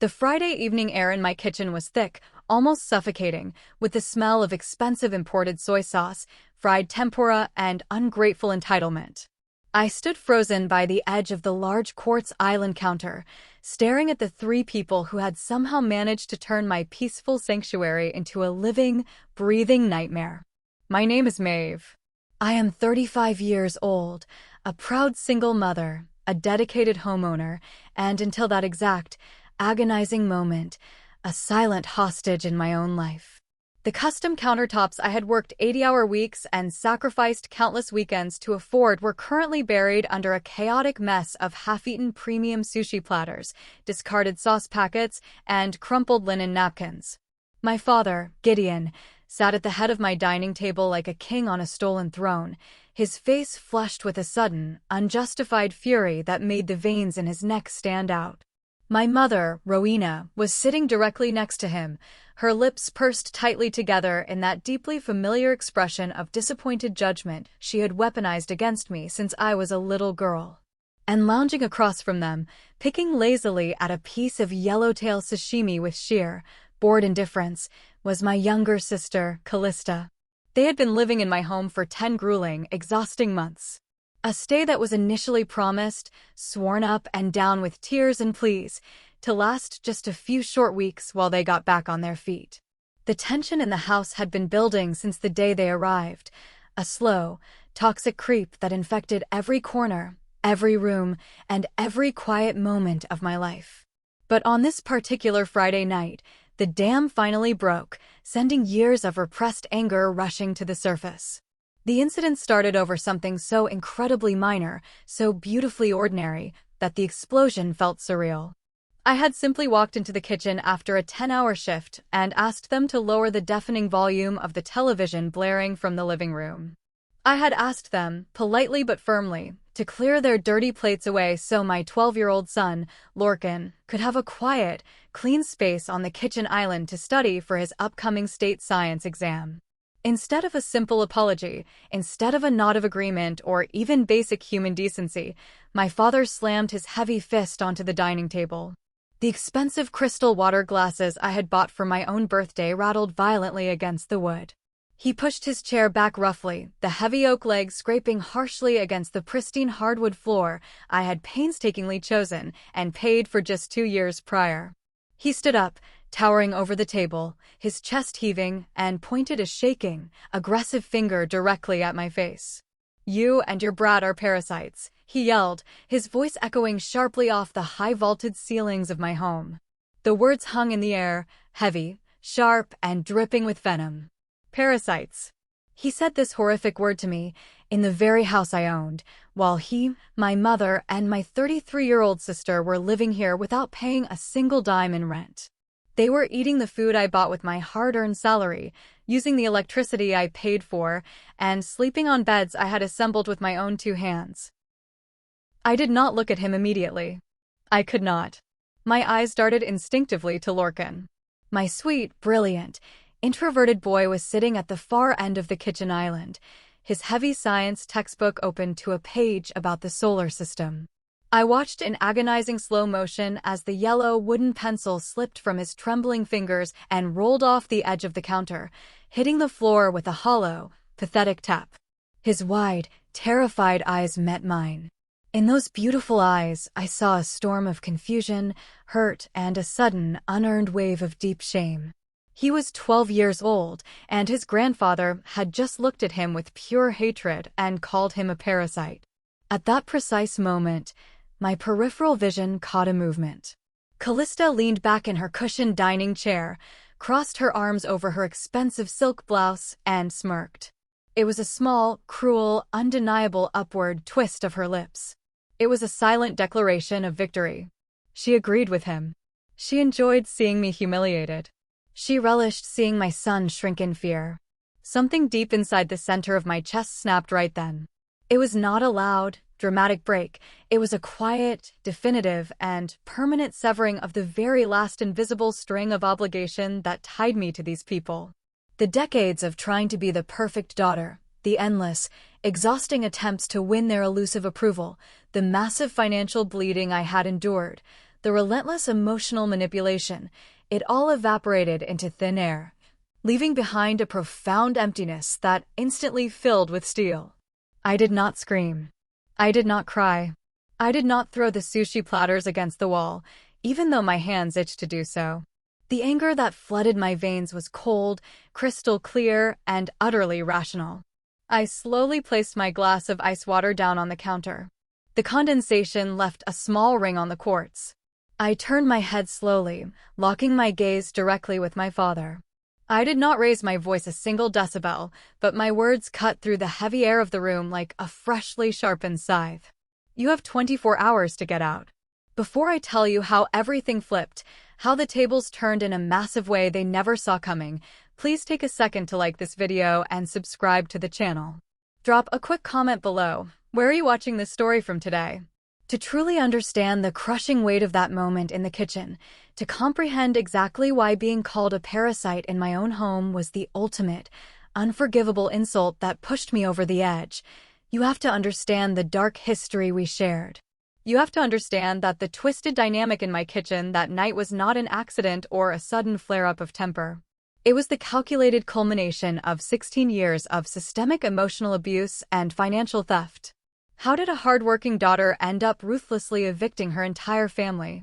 The Friday evening air in my kitchen was thick, almost suffocating, with the smell of expensive imported soy sauce, fried tempura, and ungrateful entitlement. I stood frozen by the edge of the large quartz island counter, staring at the three people who had somehow managed to turn my peaceful sanctuary into a living, breathing nightmare. My name is Maeve. I am 35 years old, a proud single mother, a dedicated homeowner, and until that exact, agonizing moment, a silent hostage in my own life. The custom countertops I had worked 80-hour weeks and sacrificed countless weekends to afford were currently buried under a chaotic mess of half-eaten premium sushi platters, discarded sauce packets, and crumpled linen napkins. My father, Gideon, sat at the head of my dining table like a king on a stolen throne, his face flushed with a sudden, unjustified fury that made the veins in his neck stand out. My mother, Rowena, was sitting directly next to him, her lips pursed tightly together in that deeply familiar expression of disappointed judgment she had weaponized against me since I was a little girl. And lounging across from them, picking lazily at a piece of yellowtail sashimi with sheer, bored indifference, was my younger sister, Callista. They had been living in my home for 10 grueling, exhausting months. A stay that was initially promised, sworn up and down with tears and pleas, to last just a few short weeks while they got back on their feet. The tension in the house had been building since the day they arrived, a slow, toxic creep that infected every corner, every room, and every quiet moment of my life. But on this particular Friday night, the dam finally broke, sending years of repressed anger rushing to the surface. The incident started over something so incredibly minor, so beautifully ordinary, that the explosion felt surreal. I had simply walked into the kitchen after a 10-hour shift and asked them to lower the deafening volume of the television blaring from the living room. I had asked them, politely but firmly, to clear their dirty plates away so my 12-year-old son, Lorcan, could have a quiet, clean space on the kitchen island to study for his upcoming state science exam. Instead of a simple apology, instead of a nod of agreement or even basic human decency, my father slammed his heavy fist onto the dining table. The expensive crystal water glasses I had bought for my own birthday rattled violently against the wood. He pushed his chair back roughly, the heavy oak legs scraping harshly against the pristine hardwood floor I had painstakingly chosen and paid for just 2 years prior. He stood up, towering over the table, his chest heaving, and pointed a shaking, aggressive finger directly at my face. "You and your brat are parasites," he yelled, his voice echoing sharply off the high-vaulted ceilings of my home. The words hung in the air, heavy, sharp, and dripping with venom. Parasites. He said this horrific word to me, in the very house I owned, while he, my mother, and my 33-year-old sister were living here without paying a single dime in rent. They were eating the food I bought with my hard-earned salary, using the electricity I paid for, and sleeping on beds I had assembled with my own 2 hands. I did not look at him immediately. I could not. My eyes darted instinctively to Lorcan. My sweet, brilliant, introverted boy was sitting at the far end of the kitchen island, his heavy science textbook open to a page about the solar system. I watched in agonizing slow motion as the yellow wooden pencil slipped from his trembling fingers and rolled off the edge of the counter, hitting the floor with a hollow, pathetic tap. His wide, terrified eyes met mine. In those beautiful eyes, I saw a storm of confusion, hurt, and a sudden, unearned wave of deep shame. He was 12 years old, and his grandfather had just looked at him with pure hatred and called him a parasite. At that precise moment, my peripheral vision caught a movement. Callista leaned back in her cushioned dining chair, crossed her arms over her expensive silk blouse, and smirked. It was a small, cruel, undeniable upward twist of her lips. It was a silent declaration of victory. She agreed with him. She enjoyed seeing me humiliated. She relished seeing my son shrink in fear. Something deep inside the center of my chest snapped right then. It was not a loud, dramatic break. It was a quiet, definitive, and permanent severing of the very last invisible string of obligation that tied me to these people. The decades of trying to be the perfect daughter, the endless, exhausting attempts to win their elusive approval, the massive financial bleeding I had endured, the relentless emotional manipulation, it all evaporated into thin air, leaving behind a profound emptiness that instantly filled with steel. I did not scream. I did not cry. I did not throw the sushi platters against the wall, even though my hands itched to do so. The anger that flooded my veins was cold, crystal clear, and utterly rational. I slowly placed my glass of ice water down on the counter. The condensation left a small ring on the quartz. I turned my head slowly, locking my gaze directly with my father. I did not raise my voice a single decibel, but my words cut through the heavy air of the room like a freshly sharpened scythe. You have 24 hours to get out. Before I tell you how everything flipped, how the tables turned in a massive way they never saw coming, please take a second to like this video and subscribe to the channel. Drop a quick comment below. Where are you watching this story from today? To truly understand the crushing weight of that moment in the kitchen, to comprehend exactly why being called a parasite in my own home was the ultimate, unforgivable insult that pushed me over the edge, you have to understand the dark history we shared. You have to understand that the twisted dynamic in my kitchen that night was not an accident or a sudden flare-up of temper. It was the calculated culmination of 16 years of systemic emotional abuse and financial theft. How did a hardworking daughter end up ruthlessly evicting her entire family?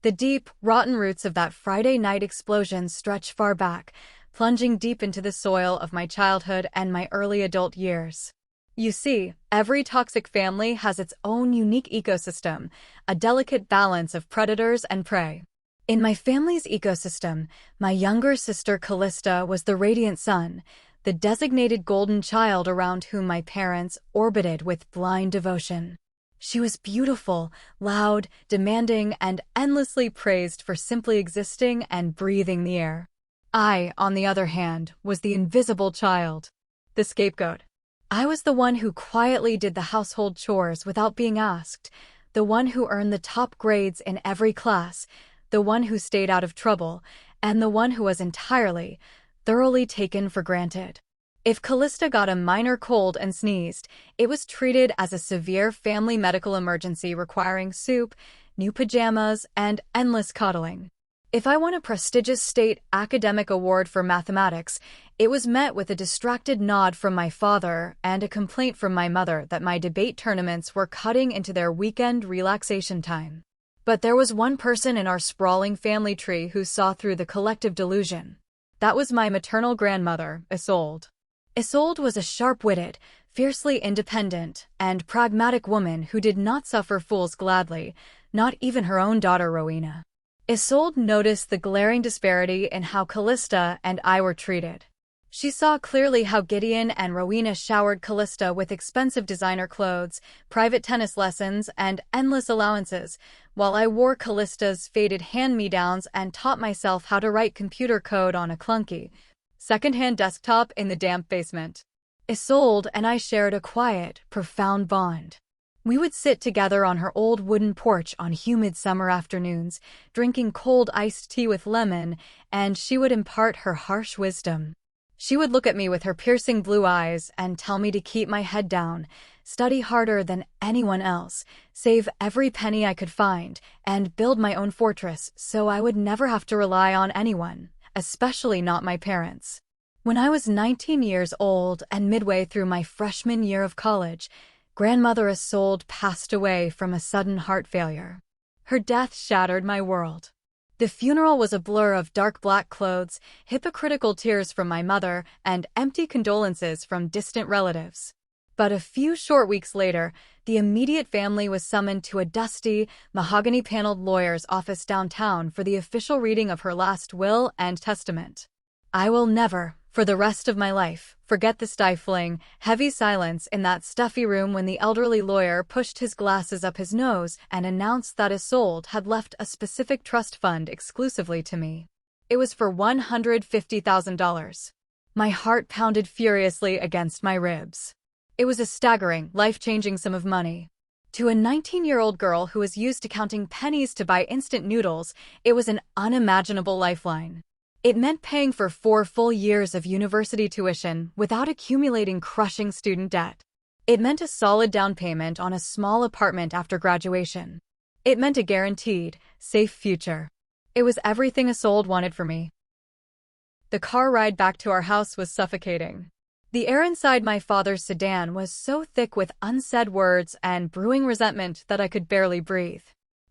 The deep, rotten roots of that Friday night explosion stretch far back, plunging deep into the soil of my childhood and my early adult years. You see, every toxic family has its own unique ecosystem, a delicate balance of predators and prey. In my family's ecosystem, my younger sister Callista was the radiant sun, the designated golden child around whom my parents orbited with blind devotion. She was beautiful, loud, demanding, and endlessly praised for simply existing and breathing the air. I, on the other hand, was the invisible child, the scapegoat. I was the one who quietly did the household chores without being asked, the one who earned the top grades in every class, the one who stayed out of trouble, and the one who was entirely, thoroughly taken for granted. If Callista got a minor cold and sneezed, it was treated as a severe family medical emergency requiring soup, new pajamas, and endless coddling. If I won a prestigious state academic award for mathematics, it was met with a distracted nod from my father and a complaint from my mother that my debate tournaments were cutting into their weekend relaxation time. But there was one person in our sprawling family tree who saw through the collective delusion. That was my maternal grandmother, Isolde. Isolde was a sharp-witted, fiercely independent, and pragmatic woman who did not suffer fools gladly, not even her own daughter Rowena. Isolde noticed the glaring disparity in how Callista and I were treated. She saw clearly how Gideon and Rowena showered Callista with expensive designer clothes, private tennis lessons, and endless allowances, while I wore Callista's faded hand-me-downs and taught myself how to write computer code on a clunky, second-hand desktop in the damp basement. Isolde and I shared a quiet, profound bond. We would sit together on her old wooden porch on humid summer afternoons, drinking cold iced tea with lemon, and she would impart her harsh wisdom. She would look at me with her piercing blue eyes and tell me to keep my head down, study harder than anyone else, save every penny I could find, and build my own fortress so I would never have to rely on anyone, especially not my parents. When I was 19 years old and midway through my freshman year of college, Grandmother Isolde passed away from a sudden heart failure. Her death shattered my world. The funeral was a blur of dark black clothes, hypocritical tears from my mother, and empty condolences from distant relatives. But a few short weeks later, the immediate family was summoned to a dusty, mahogany-paneled lawyer's office downtown for the official reading of her last will and testament. I will never, for the rest of my life, forget the stifling, heavy silence in that stuffy room when the elderly lawyer pushed his glasses up his nose and announced that Isolde had left a specific trust fund exclusively to me. It was for $150,000. My heart pounded furiously against my ribs. It was a staggering, life-changing sum of money. To a 19-year-old girl who was used to counting pennies to buy instant noodles, it was an unimaginable lifeline. It meant paying for 4 full years of university tuition without accumulating crushing student debt. It meant a solid down payment on a small apartment after graduation. It meant a guaranteed, safe future. It was everything a soul wanted for me. The car ride back to our house was suffocating. The air inside my father's sedan was so thick with unsaid words and brewing resentment that I could barely breathe.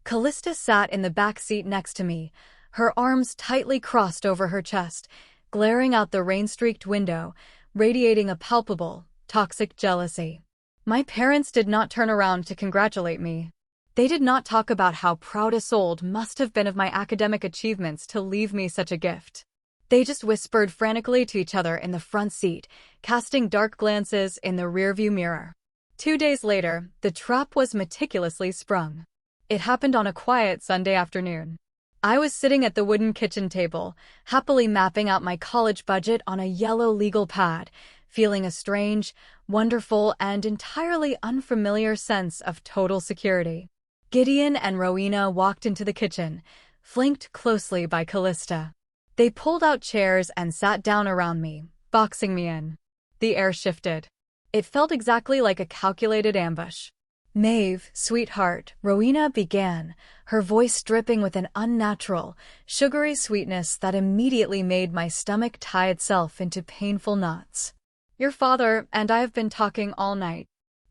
Callista sat in the back seat next to me, her arms tightly crossed over her chest, glaring out the rain-streaked window, radiating a palpable, toxic jealousy. My parents did not turn around to congratulate me. They did not talk about how proud a soul must have been of my academic achievements to leave me such a gift. They just whispered frantically to each other in the front seat, casting dark glances in the rearview mirror. 2 days later, the trap was meticulously sprung. It happened on a quiet Sunday afternoon. I was sitting at the wooden kitchen table, happily mapping out my college budget on a yellow legal pad, feeling a strange, wonderful, and entirely unfamiliar sense of total security. Gideon and Rowena walked into the kitchen, flanked closely by Callista. They pulled out chairs and sat down around me, boxing me in. The air shifted. It felt exactly like a calculated ambush. "Maeve, sweetheart," Rowena began, her voice dripping with an unnatural, sugary sweetness that immediately made my stomach tie itself into painful knots. "Your father and I have been talking all night,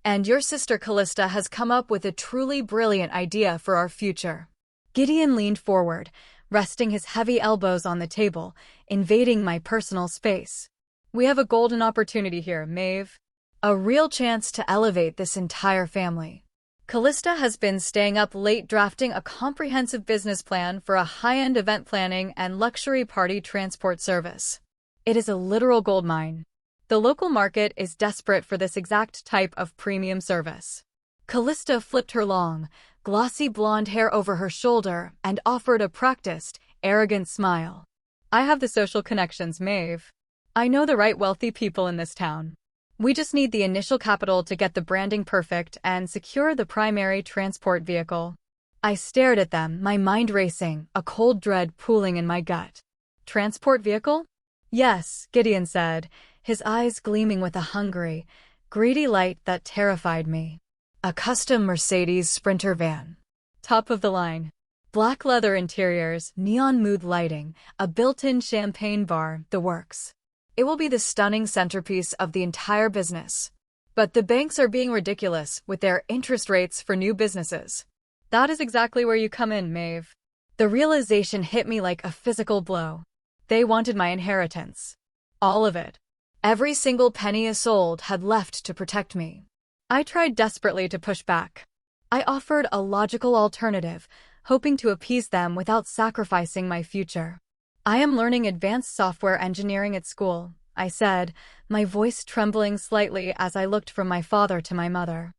and your sister Callista has come up with a truly brilliant idea for our future." Gideon leaned forward, resting his heavy elbows on the table, invading my personal space. "We have a golden opportunity here, Maeve. A real chance to elevate this entire family." Callista has been staying up late drafting a comprehensive business plan for a high-end event planning and luxury party transport service. It is a literal goldmine. The local market is desperate for this exact type of premium service. Callista flipped her long, glossy blonde hair over her shoulder and offered a practiced, arrogant smile. "I have the social connections, Maeve. I know the right wealthy people in this town. We just need the initial capital to get the branding perfect and secure the primary transport vehicle." I stared at them, my mind racing, a cold dread pooling in my gut. "Transport vehicle?" "Yes," Gideon said, his eyes gleaming with a hungry, greedy light that terrified me. "A custom Mercedes Sprinter van. Top of the line. Black leather interiors, neon mood lighting, a built-in champagne bar, the works. It will be the stunning centerpiece of the entire business. But the banks are being ridiculous with their interest rates for new businesses." "That is exactly where you come in, Maeve." The realization hit me like a physical blow. They wanted my inheritance. All of it. Every single penny Isolde had left to protect me. I tried desperately to push back. I offered a logical alternative, hoping to appease them without sacrificing my future. "I am learning advanced software engineering at school," I said, my voice trembling slightly as I looked from my father to my mother.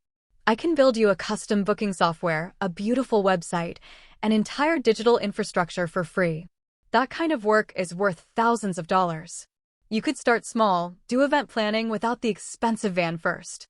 "I can build you a custom booking software, a beautiful website, an entire digital infrastructure for free. That kind of work is worth thousands of dollars. You could start small, do event planning without the expensive van first."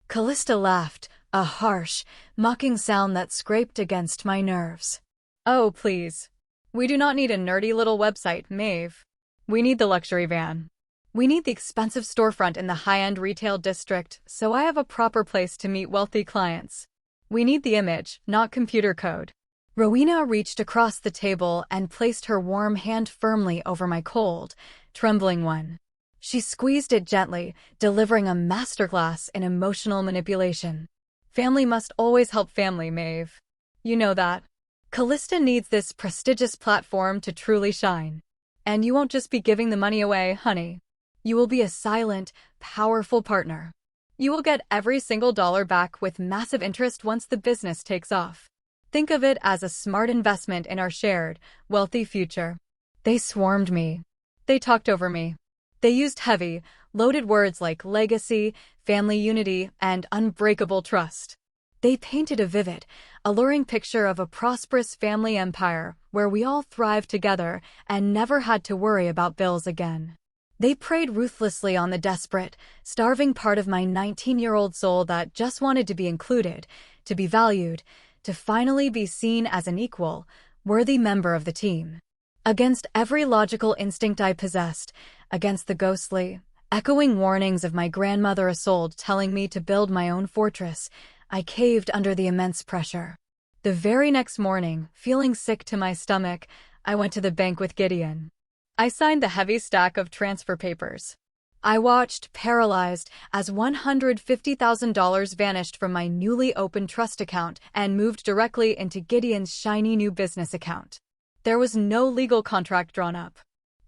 Callista laughed, a harsh, mocking sound that scraped against my nerves. "Oh, please. We do not need a nerdy little website, Maeve. We need the luxury van. We need the expensive storefront in the high-end retail district, so I have a proper place to meet wealthy clients. We need the image, not computer code." Rowena reached across the table and placed her warm hand firmly over my cold, trembling one. She squeezed it gently, delivering a masterclass in emotional manipulation. "Family must always help family, Maeve. You know that. Callista needs this prestigious platform to truly shine. And you won't just be giving the money away, honey. You will be a silent, powerful partner. You will get every single dollar back with massive interest once the business takes off. Think of it as a smart investment in our shared, wealthy future." They swarmed me. They talked over me. They used heavy, loaded words like legacy, family unity, and unbreakable trust. They painted a vivid, alluring picture of a prosperous family empire where we all thrived together and never had to worry about bills again. They preyed ruthlessly on the desperate, starving part of my 19-year-old soul that just wanted to be included, to be valued, to finally be seen as an equal, worthy member of the team. Against every logical instinct I possessed, against the ghostly, echoing warnings of my grandmother Isolde telling me to build my own fortress, I caved under the immense pressure. The very next morning, feeling sick to my stomach, I went to the bank with Gideon. I signed the heavy stack of transfer papers. I watched, paralyzed, as $150,000 vanished from my newly opened trust account and moved directly into Gideon's shiny new business account. There was no legal contract drawn up.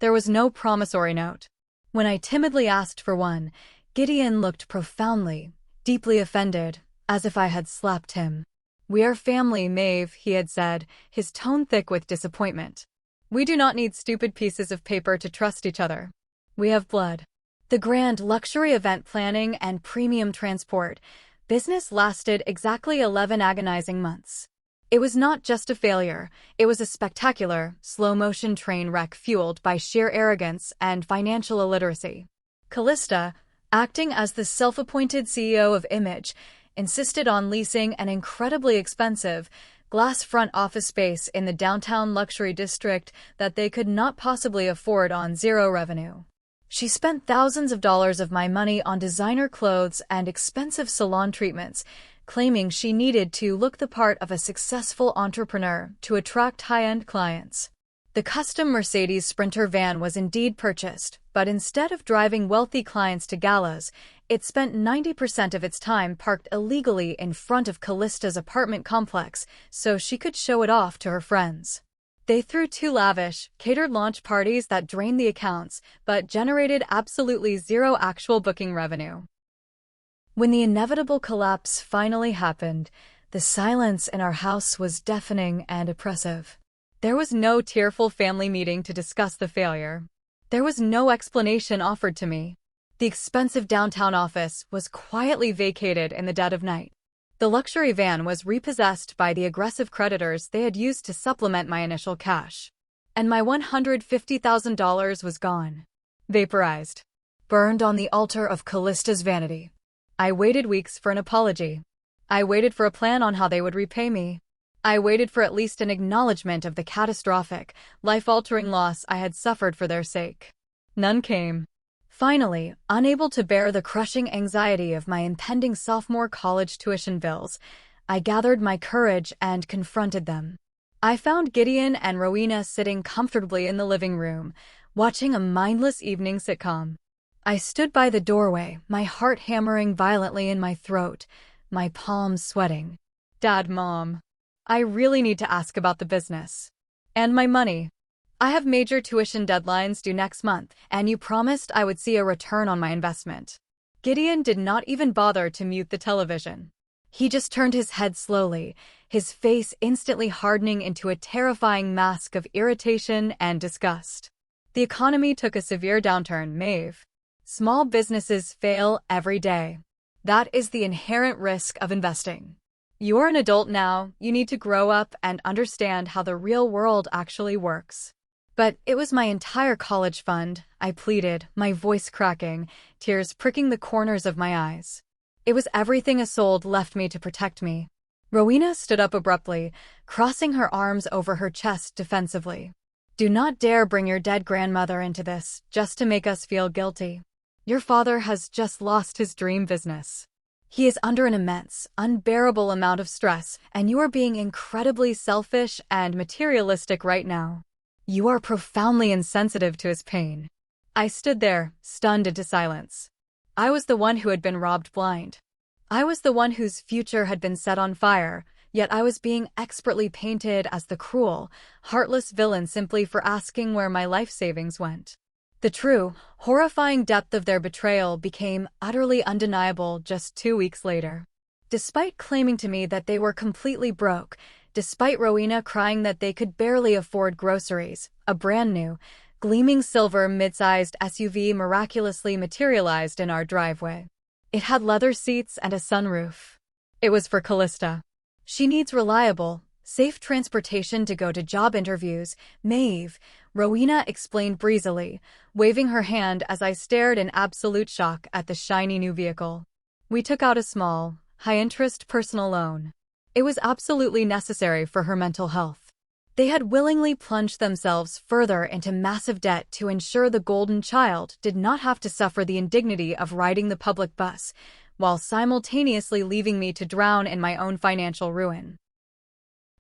There was no promissory note. When I timidly asked for one, Gideon looked profoundly, deeply offended, as if I had slapped him. "We are family, Maeve," he had said, his tone thick with disappointment. "We do not need stupid pieces of paper to trust each other. We have blood." The grand luxury event planning and premium transport business lasted exactly 11 agonizing months. It was not just a failure, it was a spectacular, slow-motion train wreck fueled by sheer arrogance and financial illiteracy. Callista, acting as the self-appointed CEO of Image, insisted on leasing an incredibly expensive, glass front office space in the downtown luxury district that they could not possibly afford on zero revenue. She spent thousands of dollars of my money on designer clothes and expensive salon treatments, claiming she needed to look the part of a successful entrepreneur to attract high-end clients. The custom Mercedes Sprinter van was indeed purchased, but instead of driving wealthy clients to galas, it spent 90% of its time parked illegally in front of Callista's apartment complex so she could show it off to her friends. They threw 2 lavish, catered launch parties that drained the accounts, but generated absolutely zero actual booking revenue. When the inevitable collapse finally happened, the silence in our house was deafening and oppressive. There was no tearful family meeting to discuss the failure. There was no explanation offered to me. The expensive downtown office was quietly vacated in the dead of night. The luxury van was repossessed by the aggressive creditors they had used to supplement my initial cash. And my $150,000 was gone. Vaporized. Burned on the altar of Callista's vanity. I waited weeks for an apology. I waited for a plan on how they would repay me. I waited for at least an acknowledgement of the catastrophic, life-altering loss I had suffered for their sake. None came. Finally, unable to bear the crushing anxiety of my impending sophomore college tuition bills, I gathered my courage and confronted them. I found Gideon and Rowena sitting comfortably in the living room, watching a mindless evening sitcom. I stood by the doorway, my heart hammering violently in my throat, my palms sweating. "Dad, Mom, I really need to ask about the business. And my money. I have major tuition deadlines due next month, and you promised I would see a return on my investment." Gideon did not even bother to mute the television. He just turned his head slowly, his face instantly hardening into a terrifying mask of irritation and disgust. "The economy took a severe downturn, Maeve. Small businesses fail every day. That is the inherent risk of investing. You're an adult now, you need to grow up and understand how the real world actually works." "But it was my entire college fund," I pleaded, my voice cracking, tears pricking the corners of my eyes. "It was everything a soul left me to protect me." Rowena stood up abruptly, crossing her arms over her chest defensively. "Do not dare bring your dead grandmother into this, just to make us feel guilty. Your father has just lost his dream business. He is under an immense, unbearable amount of stress, and you are being incredibly selfish and materialistic right now. You are profoundly insensitive to his pain." I stood there, stunned into silence. I was the one who had been robbed blind. I was the one whose future had been set on fire, yet I was being expertly painted as the cruel, heartless villain simply for asking where my life savings went. The true, horrifying depth of their betrayal became utterly undeniable just 2 weeks later. Despite claiming to me that they were completely broke, despite Rowena crying that they could barely afford groceries, a brand new, gleaming silver mid-sized SUV miraculously materialized in our driveway. It had leather seats and a sunroof. It was for Callista. "She needs reliable, safe transportation to go to job interviews, Maeve," Rowena explained breezily, waving her hand as I stared in absolute shock at the shiny new vehicle. "We took out a small, high-interest personal loan. It was absolutely necessary for her mental health." They had willingly plunged themselves further into massive debt to ensure the golden child did not have to suffer the indignity of riding the public bus, while simultaneously leaving me to drown in my own financial ruin.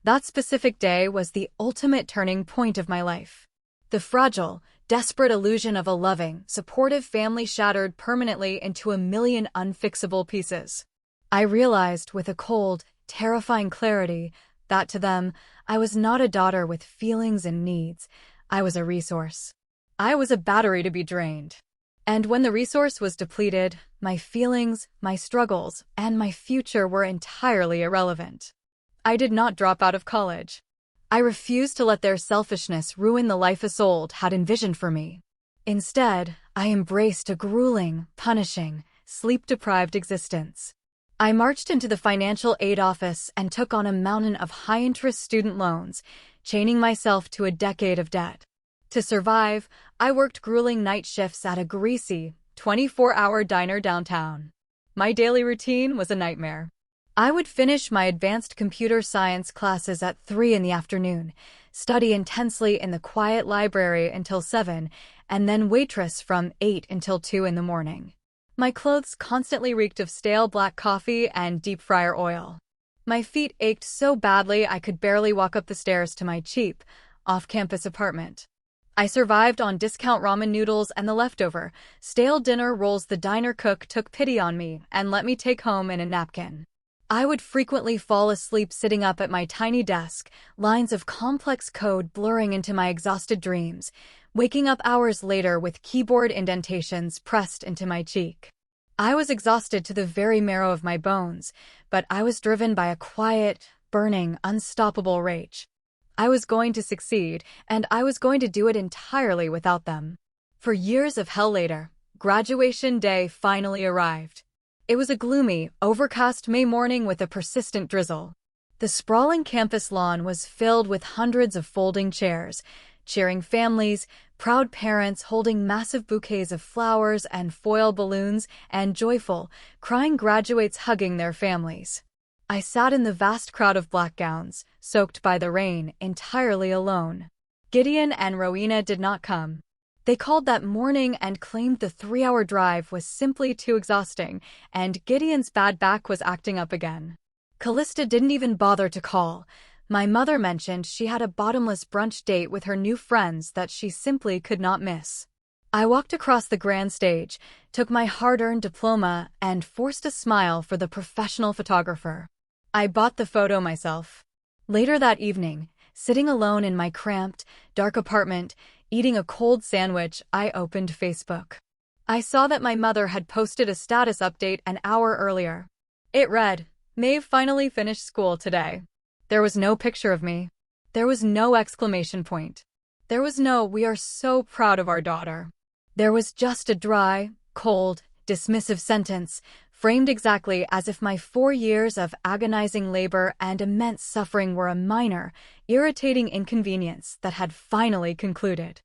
That specific day was the ultimate turning point of my life. The fragile, desperate illusion of a loving, supportive family shattered permanently into a million unfixable pieces. I realized with a cold, terrifying clarity that to them, I was not a daughter with feelings and needs. I was a resource. I was a battery to be drained. And when the resource was depleted, my feelings, my struggles, and my future were entirely irrelevant. I did not drop out of college. I refused to let their selfishness ruin the life Isolde had envisioned for me. Instead, I embraced a grueling, punishing, sleep-deprived existence. I marched into the financial aid office and took on a mountain of high-interest student loans, chaining myself to a decade of debt. To survive, I worked grueling night shifts at a greasy, 24-hour diner downtown. My daily routine was a nightmare. I would finish my advanced computer science classes at 3 in the afternoon, study intensely in the quiet library until 7, and then waitress from 8 until 2 in the morning. My clothes constantly reeked of stale black coffee and deep fryer oil. My feet ached so badly I could barely walk up the stairs to my cheap, off-campus apartment. I survived on discount ramen noodles and the leftover, stale dinner rolls the diner cook took pity on me and let me take home in a napkin. I would frequently fall asleep sitting up at my tiny desk, lines of complex code blurring into my exhausted dreams, waking up hours later with keyboard indentations pressed into my cheek. I was exhausted to the very marrow of my bones, but I was driven by a quiet, burning, unstoppable rage. I was going to succeed, and I was going to do it entirely without them. For years of hell later, graduation day finally arrived. It was a gloomy, overcast May morning with a persistent drizzle. The sprawling campus lawn was filled with hundreds of folding chairs, cheering families, proud parents holding massive bouquets of flowers and foil balloons, and joyful, crying graduates hugging their families. I sat in the vast crowd of black gowns, soaked by the rain, entirely alone. Gideon and Rowena did not come. They called that morning and claimed the 3-hour drive was simply too exhausting, and Gideon's bad back was acting up again. Callista didn't even bother to call. My mother mentioned she had a bottomless brunch date with her new friends that she simply could not miss. I walked across the grand stage, took my hard-earned diploma, and forced a smile for the professional photographer. I bought the photo myself. Later that evening, sitting alone in my cramped, dark apartment, eating a cold sandwich, I opened Facebook. I saw that my mother had posted a status update an hour earlier. It read, "Maeve finally finished school today." There was no picture of me. There was no exclamation point. There was no "we are so proud of our daughter." There was just a dry, cold, dismissive sentence, framed exactly as if my 4 years of agonizing labor and immense suffering were a minor, irritating inconvenience that had finally concluded.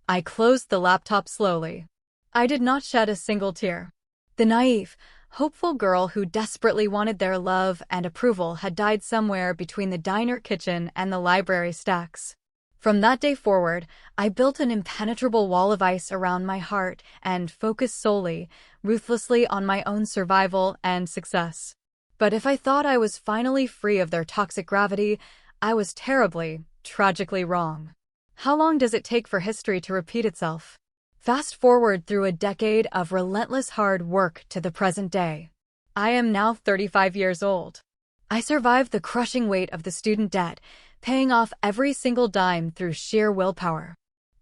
I closed the laptop slowly. I did not shed a single tear. The naive, hopeful girl who desperately wanted their love and approval had died somewhere between the diner kitchen and the library stacks. From that day forward, I built an impenetrable wall of ice around my heart and focused solely, ruthlessly on my own survival and success. But if I thought I was finally free of their toxic gravity, I was terribly, tragically wrong. How long does it take for history to repeat itself? Fast forward through a decade of relentless hard work to the present day. I am now 35 years old. I survived the crushing weight of the student debt, paying off every single dime through sheer willpower.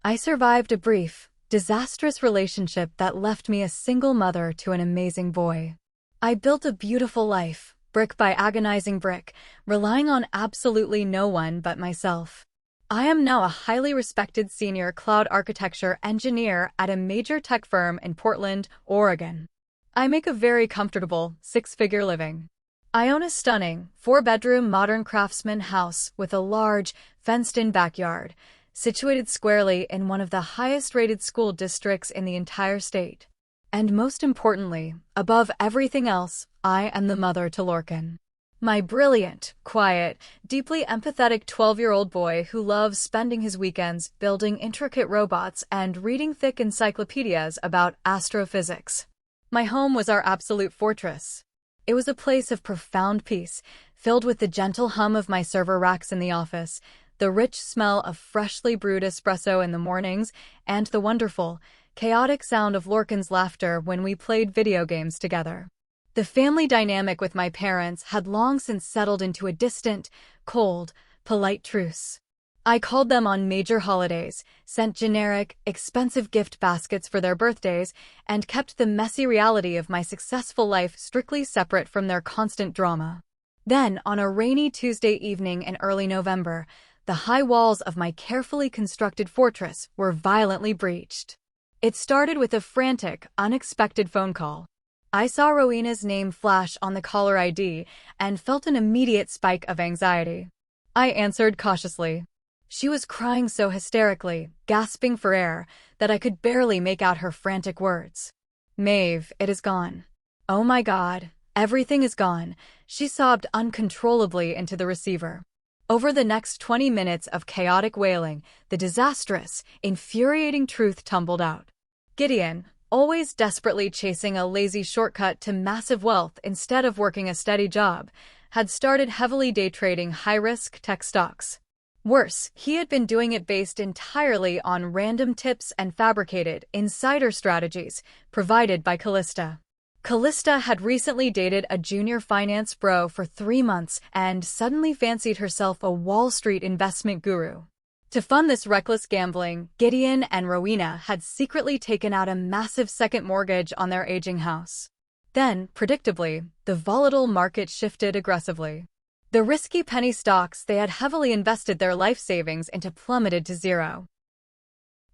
I survived a brief, disastrous relationship that left me a single mother to an amazing boy. I built a beautiful life, brick by agonizing brick, relying on absolutely no one but myself. I am now a highly respected senior cloud architecture engineer at a major tech firm in Portland, Oregon. I make a very comfortable, 6-figure living. I own a stunning, 4-bedroom modern craftsman house with a large, fenced-in backyard, situated squarely in one of the highest-rated school districts in the entire state. And most importantly, above everything else, I am the mother to Lorcan. My brilliant, quiet, deeply empathetic 12-year-old boy who loves spending his weekends building intricate robots and reading thick encyclopedias about astrophysics. My home was our absolute fortress. It was a place of profound peace, filled with the gentle hum of my server racks in the office, the rich smell of freshly brewed espresso in the mornings, and the wonderful, chaotic sound of Lorcan's laughter when we played video games together. The family dynamic with my parents had long since settled into a distant, cold, polite truce. I called them on major holidays, sent generic, expensive gift baskets for their birthdays, and kept the messy reality of my successful life strictly separate from their constant drama. Then, on a rainy Tuesday evening in early November, the high walls of my carefully constructed fortress were violently breached. It started with a frantic, unexpected phone call. I saw Rowena's name flash on the caller ID and felt an immediate spike of anxiety. I answered cautiously. She was crying so hysterically, gasping for air, that I could barely make out her frantic words. "Maeve, it is gone. Oh my God, everything is gone," she sobbed uncontrollably into the receiver. Over the next 20 minutes of chaotic wailing, the disastrous, infuriating truth tumbled out. Gideon, always desperately chasing a lazy shortcut to massive wealth instead of working a steady job, had started heavily day trading high-risk tech stocks. Worse, he had been doing it based entirely on random tips and fabricated insider strategies provided by Callista. Callista had recently dated a junior finance bro for 3 months and suddenly fancied herself a Wall Street investment guru. To fund this reckless gambling, Gideon and Rowena had secretly taken out a massive second mortgage on their aging house. Then, predictably, the volatile market shifted aggressively. The risky penny stocks they had heavily invested their life savings into plummeted to zero.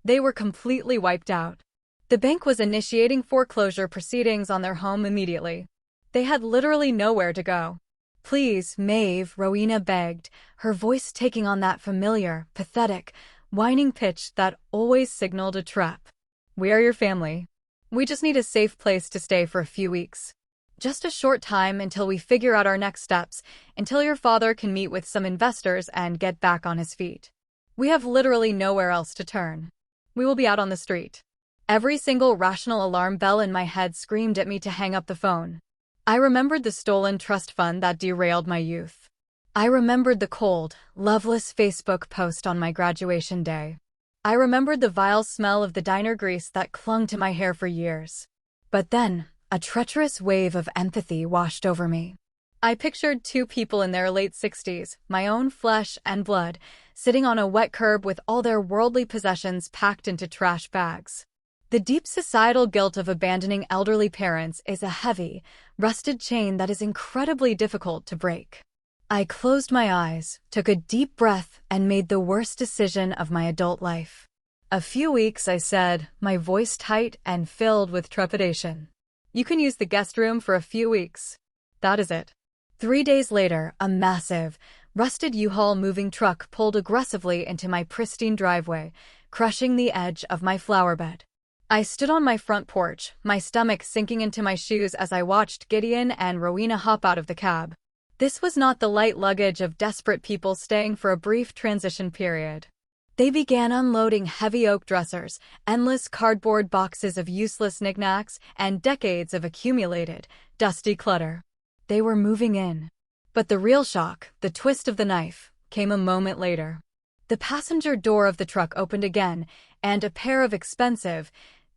They were completely wiped out. The bank was initiating foreclosure proceedings on their home immediately. They had literally nowhere to go. "Please, Maeve," Rowena begged, her voice taking on that familiar, pathetic, whining pitch that always signaled a trap. "We are your family. We just need a safe place to stay for a few weeks. Just a short time until we figure out our next steps, until your father can meet with some investors and get back on his feet. We have literally nowhere else to turn. We will be out on the street." Every single rational alarm bell in my head screamed at me to hang up the phone. I remembered the stolen trust fund that derailed my youth. I remembered the cold, loveless Facebook post on my graduation day. I remembered the vile smell of the diner grease that clung to my hair for years. But then, a treacherous wave of empathy washed over me. I pictured 2 people in their late 60s, my own flesh and blood, sitting on a wet curb with all their worldly possessions packed into trash bags. The deep societal guilt of abandoning elderly parents is a heavy, rusted chain that is incredibly difficult to break. I closed my eyes, took a deep breath, and made the worst decision of my adult life. "A few weeks," I said, my voice tight and filled with trepidation. "You can use the guest room for a few weeks. That is it." 3 days later, a massive, rusted U-Haul moving truck pulled aggressively into my pristine driveway, crushing the edge of my flower bed. I stood on my front porch, my stomach sinking into my shoes as I watched Gideon and Rowena hop out of the cab. This was not the light luggage of desperate people staying for a brief transition period. They began unloading heavy oak dressers, endless cardboard boxes of useless knickknacks, and decades of accumulated, dusty clutter. They were moving in. But the real shock, the twist of the knife, came a moment later. The passenger door of the truck opened again, and a pair of expensive,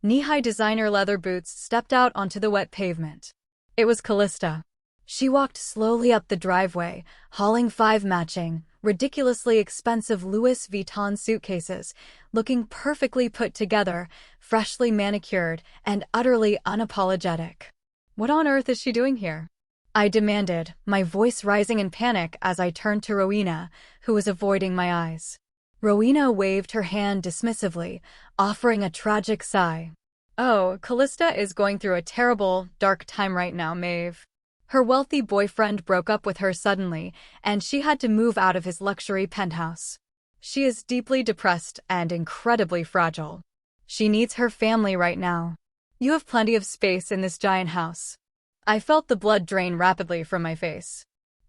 knee-high designer leather boots stepped out onto the wet pavement. It was Callista. She walked slowly up the driveway, hauling 5 matching, ridiculously expensive Louis Vuitton suitcases, looking perfectly put together, freshly manicured, and utterly unapologetic. "What on earth is she doing here?" I demanded, my voice rising in panic as I turned to Rowena, who was avoiding my eyes. Rowena waved her hand dismissively, offering a tragic sigh. "Oh, Callista is going through a terrible, dark time right now, Maeve. Her wealthy boyfriend broke up with her suddenly, and she had to move out of his luxury penthouse. She is deeply depressed and incredibly fragile. She needs her family right now. You have plenty of space in this giant house." I felt the blood drain rapidly from my face.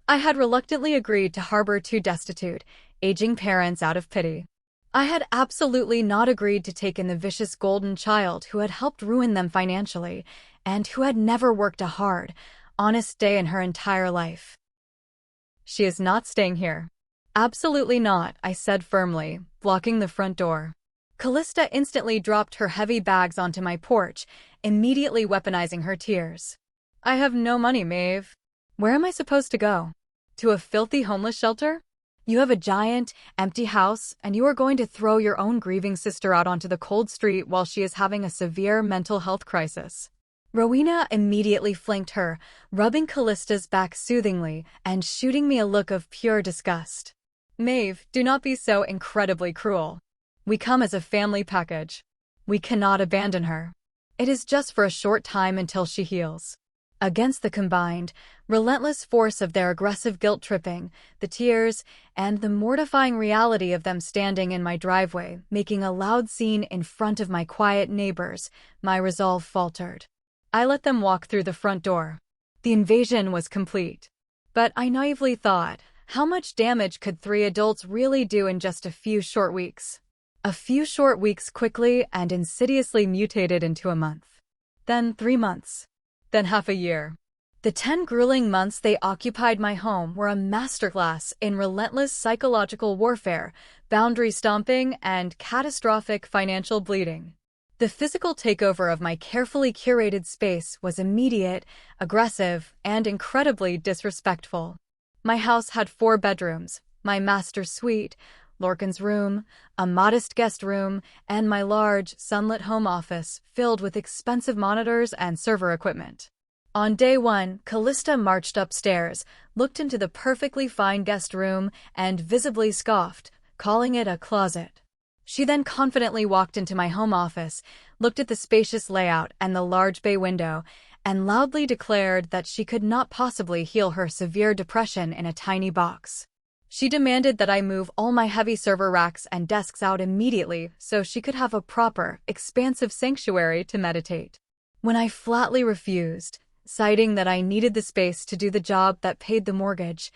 I had reluctantly agreed to harbor 2 destitute, aging parents out of pity. I had absolutely not agreed to take in the vicious golden child who had helped ruin them financially, and who had never worked a hard, honest day in her entire life. She is not staying here. Absolutely not, I said firmly, blocking the front door. Callista instantly dropped her heavy bags onto my porch, immediately weaponizing her tears. I have no money, Maeve. Where am I supposed to go? To a filthy homeless shelter? You have a giant, empty house, and you are going to throw your own grieving sister out onto the cold street while she is having a severe mental health crisis. Rowena immediately flanked her, rubbing Callista's back soothingly and shooting me a look of pure disgust. Maeve, do not be so incredibly cruel. We come as a family package. We cannot abandon her. It is just for a short time until she heals. Against the combined, relentless force of their aggressive guilt-tripping, the tears, and the mortifying reality of them standing in my driveway, making a loud scene in front of my quiet neighbors, my resolve faltered. I let them walk through the front door. The invasion was complete. But I naively thought, how much damage could 3 adults really do in just a few short weeks? A few short weeks quickly and insidiously mutated into a month. Then 3 months. Then half a year. The 10 grueling months they occupied my home were a masterclass in relentless psychological warfare, boundary stomping, and catastrophic financial bleeding. The physical takeover of my carefully curated space was immediate, aggressive, and incredibly disrespectful. My house had 4 bedrooms, my master suite, Lorcan's room, a modest guest room, and my large, sunlit home office filled with expensive monitors and server equipment. On day 1, Callista marched upstairs, looked into the perfectly fine guest room, and visibly scoffed, calling it a closet. She then confidently walked into my home office, looked at the spacious layout and the large bay window, and loudly declared that she could not possibly heal her severe depression in a tiny box. She demanded that I move all my heavy server racks and desks out immediately so she could have a proper, expansive sanctuary to meditate. When I flatly refused, citing that I needed the space to do the job that paid the mortgage,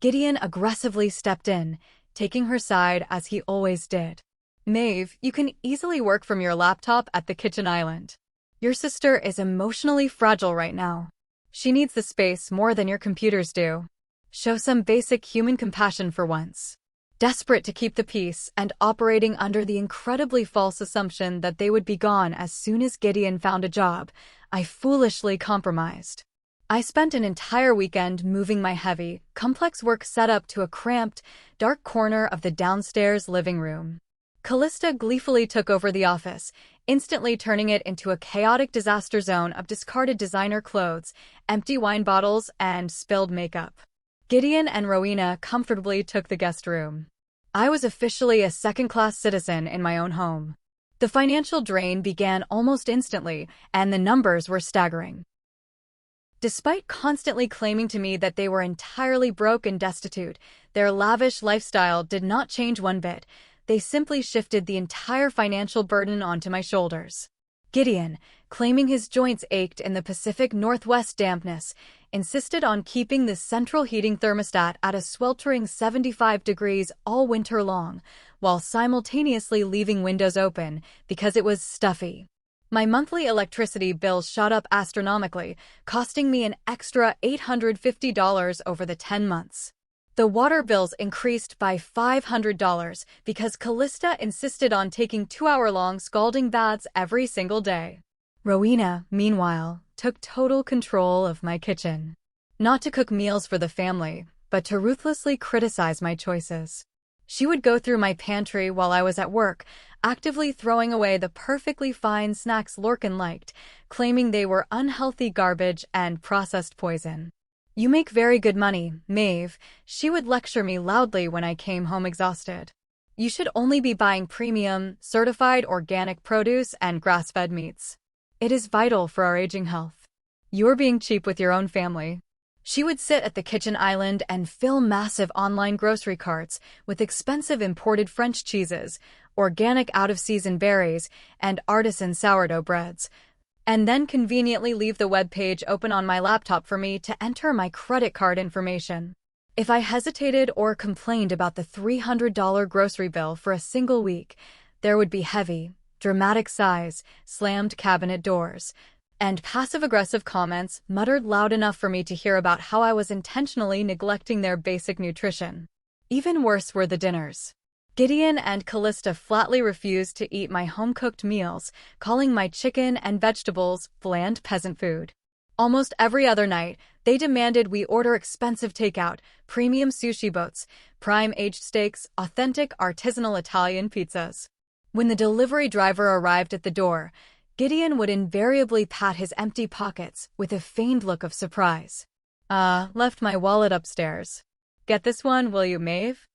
Gideon aggressively stepped in, taking her side as he always did. Maeve, you can easily work from your laptop at the kitchen island. Your sister is emotionally fragile right now. She needs the space more than your computers do. Show some basic human compassion for once. Desperate to keep the peace and operating under the incredibly false assumption that they would be gone as soon as Gideon found a job, I foolishly compromised. I spent an entire weekend moving my heavy, complex work setup to a cramped, dark corner of the downstairs living room. Callista gleefully took over the office, instantly turning it into a chaotic disaster zone of discarded designer clothes, empty wine bottles, and spilled makeup. Gideon and Rowena comfortably took the guest room. I was officially a second-class citizen in my own home. The financial drain began almost instantly, and the numbers were staggering. Despite constantly claiming to me that they were entirely broke and destitute, their lavish lifestyle did not change one bit. They simply shifted the entire financial burden onto my shoulders. Gideon, claiming his joints ached in the Pacific Northwest dampness, insisted on keeping the central heating thermostat at a sweltering 75 degrees all winter long, while simultaneously leaving windows open because it was stuffy. My monthly electricity bill shot up astronomically, costing me an extra $850 over the 10 months. The water bills increased by $500 because Callista insisted on taking 2-hour-long scalding baths every single day. Rowena, meanwhile, took total control of my kitchen. Not to cook meals for the family, but to ruthlessly criticize my choices. She would go through my pantry while I was at work, actively throwing away the perfectly fine snacks Lorcan liked, claiming they were unhealthy garbage and processed poison. "You make very good money, Maeve," she would lecture me loudly when I came home exhausted. "You should only be buying premium, certified organic produce and grass-fed meats. It is vital for our aging health. You're being cheap with your own family." She would sit at the kitchen island and fill massive online grocery carts with expensive imported French cheeses, organic out-of-season berries, and artisan sourdough breads, and then conveniently leave the web page open on my laptop for me to enter my credit card information. If I hesitated or complained about the $300 grocery bill for a single week, there would be heavy, dramatic sighs, slammed cabinet doors, and passive-aggressive comments muttered loud enough for me to hear about how I was intentionally neglecting their basic nutrition. Even worse were the dinners. Gideon and Callista flatly refused to eat my home-cooked meals, calling my chicken and vegetables bland peasant food. Almost every other night, they demanded we order expensive takeout, premium sushi boats, prime-aged steaks, authentic artisanal Italian pizzas. When the delivery driver arrived at the door, Gideon would invariably pat his empty pockets with a feigned look of surprise. Left my wallet upstairs. Get this one, will you, Maeve?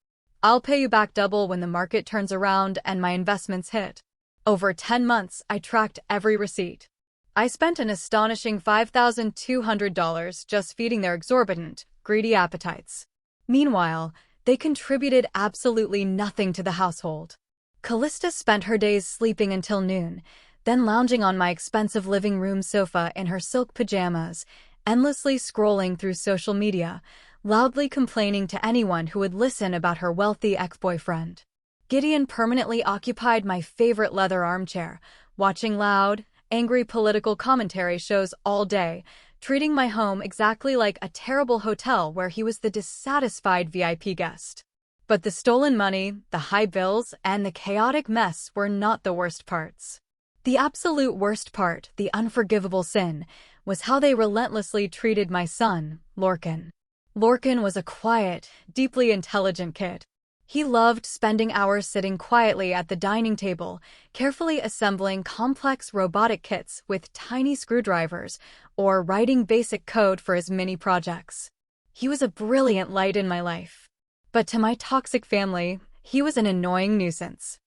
I'll pay you back double when the market turns around and my investments hit. Over 10 months, I tracked every receipt. I spent an astonishing $5,200 just feeding their exorbitant, greedy appetites. Meanwhile, they contributed absolutely nothing to the household. Callista spent her days sleeping until noon, then lounging on my expensive living room sofa in her silk pajamas, endlessly scrolling through social media, loudly complaining to anyone who would listen about her wealthy ex-boyfriend. Gideon permanently occupied my favorite leather armchair, watching loud, angry political commentary shows all day, treating my home exactly like a terrible hotel where he was the dissatisfied VIP guest. But the stolen money, the high bills, and the chaotic mess were not the worst parts. The absolute worst part, the unforgivable sin, was how they relentlessly treated my son, Lorcan. Lorcan was a quiet, deeply intelligent kid. He loved spending hours sitting quietly at the dining table, carefully assembling complex robotic kits with tiny screwdrivers, or writing basic code for his mini projects. He was a brilliant light in my life. But to my toxic family, he was an annoying nuisance.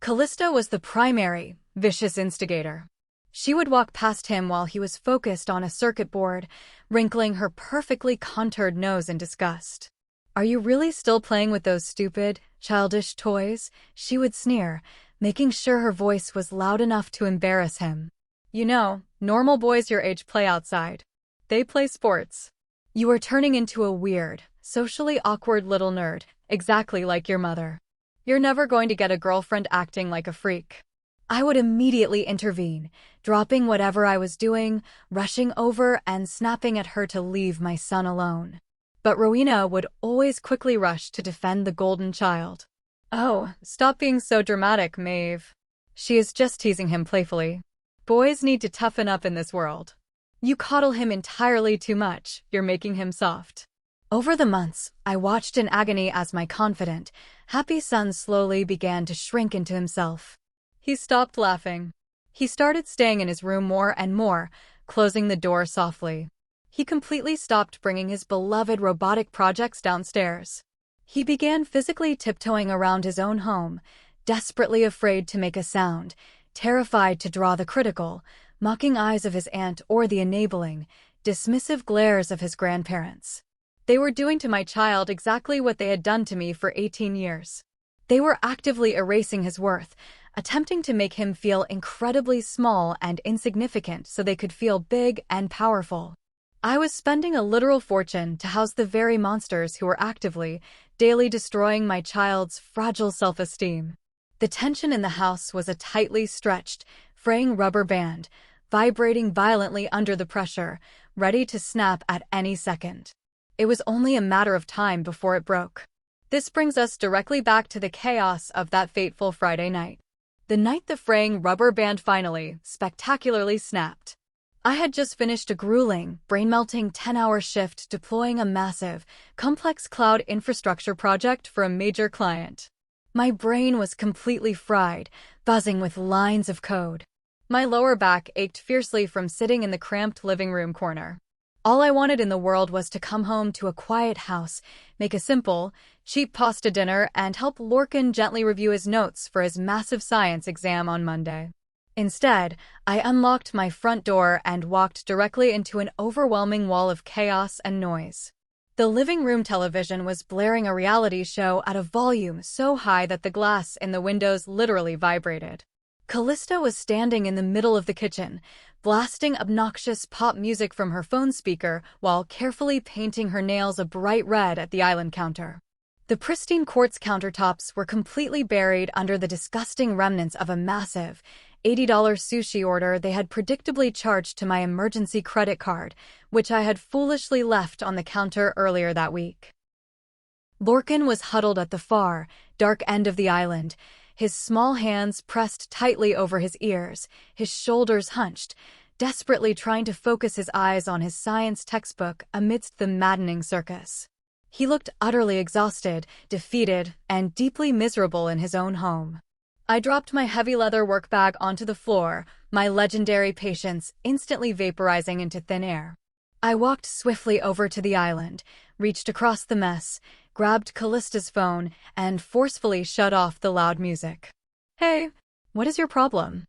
Callista was the primary, vicious instigator. She would walk past him while he was focused on a circuit board, wrinkling her perfectly contoured nose in disgust. "Are you really still playing with those stupid, childish toys?" she would sneer, making sure her voice was loud enough to embarrass him. "You know, normal boys your age play outside. They play sports. You are turning into a weird, socially awkward little nerd, exactly like your mother. You're never going to get a girlfriend acting like a freak." I would immediately intervene, dropping whatever I was doing, rushing over and snapping at her to leave my son alone. But Rowena would always quickly rush to defend the golden child. "Oh, stop being so dramatic, Maeve." She is just teasing him playfully. "Boys need to toughen up in this world. You coddle him entirely too much, you're making him soft." Over the months, I watched in agony as my confident, happy son slowly began to shrink into himself. He stopped laughing. He started staying in his room more and more, closing the door softly. He completely stopped bringing his beloved robotic projects downstairs. He began physically tiptoeing around his own home, desperately afraid to make a sound, terrified to draw the critical, mocking eyes of his aunt or the enabling, dismissive glares of his grandparents. They were doing to my child exactly what they had done to me for 18 years. They were actively erasing his worth, attempting to make him feel incredibly small and insignificant so they could feel big and powerful. I was spending a literal fortune to house the very monsters who were actively, daily destroying my child's fragile self-esteem. The tension in the house was a tightly stretched, fraying rubber band, vibrating violently under the pressure, ready to snap at any second. It was only a matter of time before it broke. This brings us directly back to the chaos of that fateful Friday night. The night the fraying rubber band finally, spectacularly snapped. I had just finished a grueling, brain-melting 10-hour shift deploying a massive, complex cloud infrastructure project for a major client. My brain was completely fried, buzzing with lines of code. My lower back ached fiercely from sitting in the cramped living room corner. All I wanted in the world was to come home to a quiet house, make a simple, cheap pasta dinner, and help Lorcan gently review his notes for his massive science exam on Monday. Instead, I unlocked my front door and walked directly into an overwhelming wall of chaos and noise. The living room television was blaring a reality show at a volume so high that the glass in the windows literally vibrated. Callista was standing in the middle of the kitchen, blasting obnoxious pop music from her phone speaker while carefully painting her nails a bright red at the island counter. The pristine quartz countertops were completely buried under the disgusting remnants of a massive, $80 sushi order they had predictably charged to my emergency credit card, which I had foolishly left on the counter earlier that week. Lorcan was huddled at the far, dark end of the island, his small hands pressed tightly over his ears, his shoulders hunched, desperately trying to focus his eyes on his science textbook amidst the maddening circus. He looked utterly exhausted, defeated, and deeply miserable in his own home. I dropped my heavy leather work bag onto the floor, my legendary patience instantly vaporizing into thin air. I walked swiftly over to the island, reached across the mess, grabbed Callista's phone, and forcefully shut off the loud music. "Hey, what is your problem?"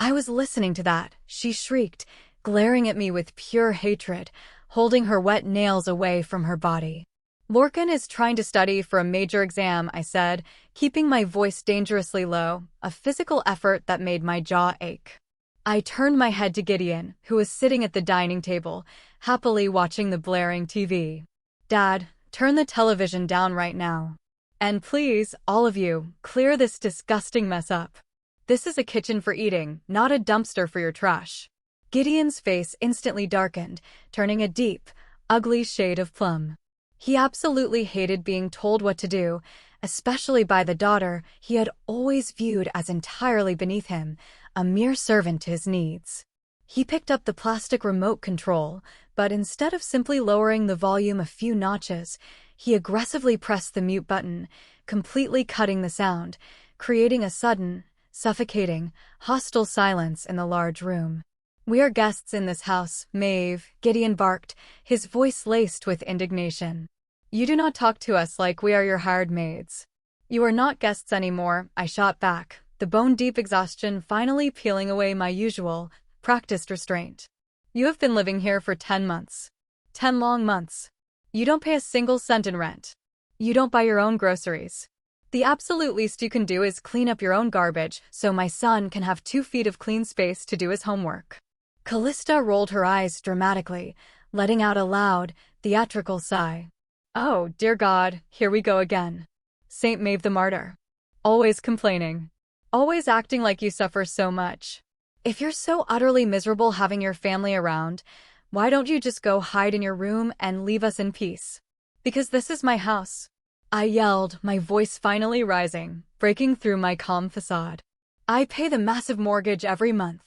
I was listening to that, she shrieked, glaring at me with pure hatred, holding her wet nails away from her body. "Lorcan is trying to study for a major exam," I said, keeping my voice dangerously low, a physical effort that made my jaw ache. I turned my head to Gideon, who was sitting at the dining table, happily watching the blaring TV. "Dad, turn the television down right now. And please, all of you, clear this disgusting mess up. This is a kitchen for eating, not a dumpster for your trash." Gideon's face instantly darkened, turning a deep, ugly shade of plum. He absolutely hated being told what to do, especially by the daughter he had always viewed as entirely beneath him, a mere servant to his needs. He picked up the plastic remote control, but instead of simply lowering the volume a few notches, he aggressively pressed the mute button, completely cutting the sound, creating a sudden, suffocating, hostile silence in the large room. "We are guests in this house, Maeve," Gideon barked, his voice laced with indignation. "You do not talk to us like we are your hired maids." "You are not guests anymore," I shot back, the bone-deep exhaustion finally peeling away my usual, practiced restraint. "You have been living here for 10 months. 10 long months. You don't pay a single cent in rent. You don't buy your own groceries. The absolute least you can do is clean up your own garbage so my son can have 2 feet of clean space to do his homework." Callista rolled her eyes dramatically, letting out a loud, theatrical sigh. "Oh, dear God, here we go again. Saint Maeve the Martyr. Always complaining. Always acting like you suffer so much. If you're so utterly miserable having your family around, why don't you just go hide in your room and leave us in peace? Because this is my house," I yelled, my voice finally rising, breaking through my calm facade. "I pay the massive mortgage every month.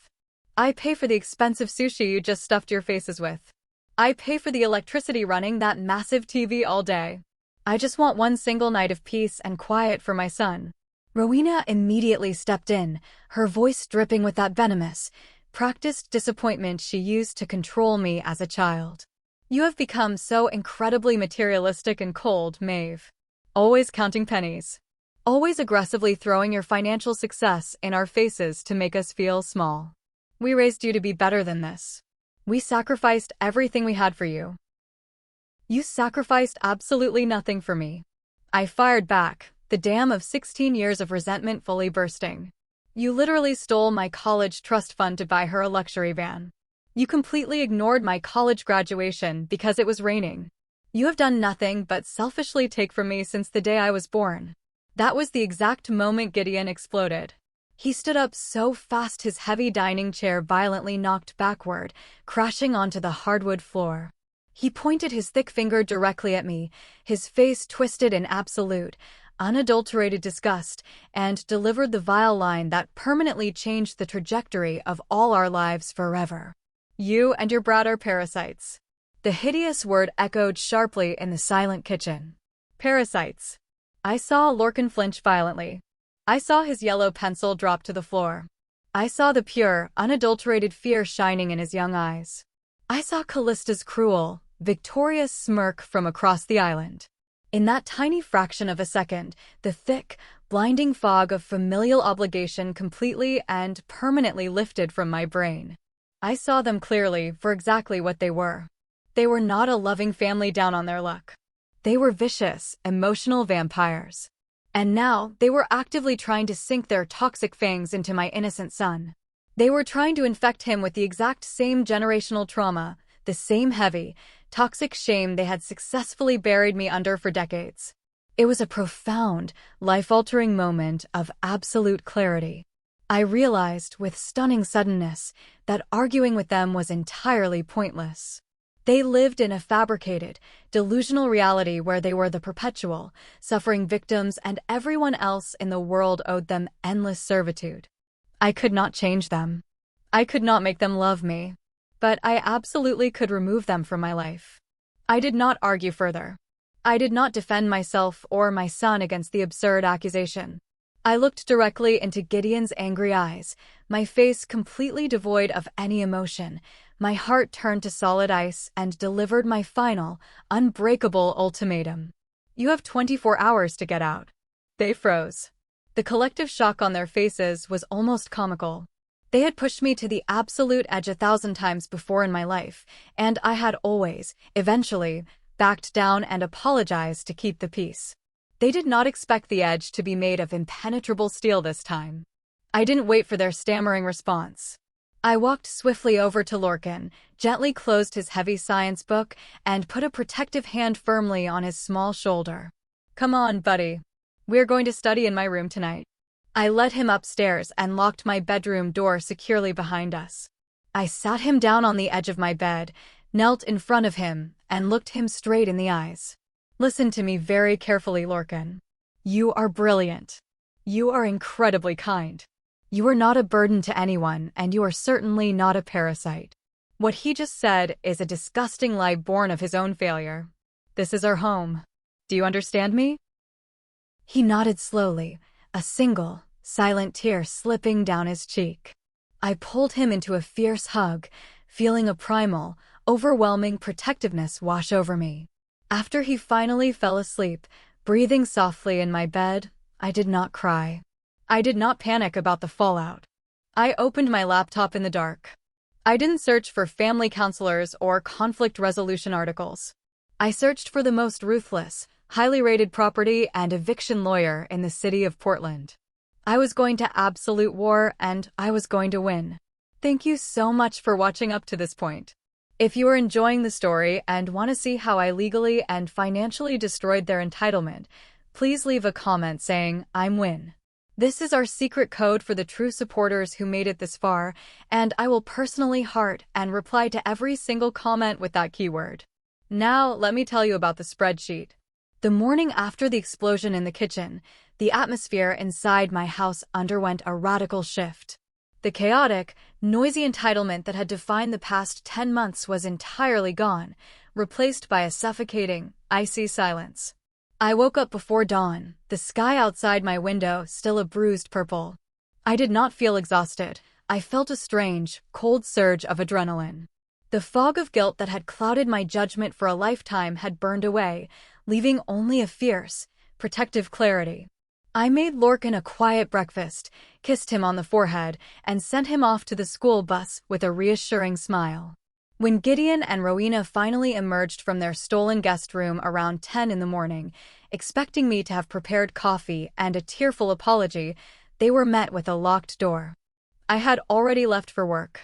I pay for the expensive sushi you just stuffed your faces with. I pay for the electricity running that massive TV all day. I just want one single night of peace and quiet for my son." Rowena immediately stepped in, her voice dripping with that venomous, practiced disappointment she used to control me as a child. "You have become so incredibly materialistic and cold, Maeve. Always counting pennies. Always aggressively throwing your financial success in our faces to make us feel small. We raised you to be better than this. We sacrificed everything we had for you. You sacrificed absolutely nothing for me." I fired back, the dam of 16 years of resentment fully bursting. "You literally stole my college trust fund to buy her a luxury van. You completely ignored my college graduation because it was raining. You have done nothing but selfishly take from me since the day I was born." That was the exact moment Gideon exploded. He stood up so fast his heavy dining chair violently knocked backward, crashing onto the hardwood floor. He pointed his thick finger directly at me, his face twisted in absolute, unadulterated disgust, and delivered the vile line that permanently changed the trajectory of all our lives forever. "You and your brat are parasites." The hideous word echoed sharply in the silent kitchen. "Parasites." I saw Lorcan flinch violently. I saw his yellow pencil drop to the floor. I saw the pure, unadulterated fear shining in his young eyes. I saw Callista's cruel, victorious smirk from across the island. In that tiny fraction of a second, the thick, blinding fog of familial obligation completely and permanently lifted from my brain. I saw them clearly for exactly what they were. They were not a loving family down on their luck. They were vicious, emotional vampires. And now, they were actively trying to sink their toxic fangs into my innocent son. They were trying to infect him with the exact same generational trauma, the same heavy, toxic shame they had successfully buried me under for decades. It was a profound, life-altering moment of absolute clarity. I realized with stunning suddenness that arguing with them was entirely pointless. They lived in a fabricated, delusional reality where they were the perpetual, suffering victims and everyone else in the world owed them endless servitude. I could not change them. I could not make them love me. But I absolutely could remove them from my life. I did not argue further. I did not defend myself or my son against the absurd accusation. I looked directly into Gideon's angry eyes, my face completely devoid of any emotion, my heart turned to solid ice, and delivered my final, unbreakable ultimatum. You have 24 hours to get out. They froze. The collective shock on their faces was almost comical. They had pushed me to the absolute edge 1,000 times before in my life, and I had always, eventually, backed down and apologized to keep the peace. They did not expect the edge to be made of impenetrable steel this time. I didn't wait for their stammering response. I walked swiftly over to Lorcan, gently closed his heavy science book, and put a protective hand firmly on his small shoulder. Come on, buddy. We're going to study in my room tonight. I led him upstairs and locked my bedroom door securely behind us. I sat him down on the edge of my bed, knelt in front of him, and looked him straight in the eyes. Listen to me very carefully, Lorcan. You are brilliant. You are incredibly kind. You are not a burden to anyone, and you are certainly not a parasite. What he just said is a disgusting lie born of his own failure. This is our home. Do you understand me? He nodded slowly, a single, silent tear slipping down his cheek. I pulled him into a fierce hug, feeling a primal, overwhelming protectiveness wash over me. After he finally fell asleep, breathing softly in my bed, I did not cry. I did not panic about the fallout. I opened my laptop in the dark. I didn't search for family counselors or conflict resolution articles. I searched for the most ruthless, highly rated property and eviction lawyer in the city of Portland. I was going to absolute war, and I was going to win. Thank you so much for watching up to this point. If you are enjoying the story and want to see how I legally and financially destroyed their entitlement, please leave a comment saying, "I'm win." This is our secret code for the true supporters who made it this far, and I will personally heart and reply to every single comment with that keyword. Now, let me tell you about the spreadsheet. The morning after the explosion in the kitchen, the atmosphere inside my house underwent a radical shift. The chaotic, noisy entitlement that had defined the past 10 months was entirely gone, replaced by a suffocating, icy silence. I woke up before dawn, the sky outside my window still a bruised purple. I did not feel exhausted. I felt a strange, cold surge of adrenaline. The fog of guilt that had clouded my judgment for a lifetime had burned away, leaving only a fierce, protective clarity. I made Lorcan a quiet breakfast, kissed him on the forehead, and sent him off to the school bus with a reassuring smile. When Gideon and Rowena finally emerged from their stolen guest room around 10 in the morning, expecting me to have prepared coffee and a tearful apology, they were met with a locked door. I had already left for work.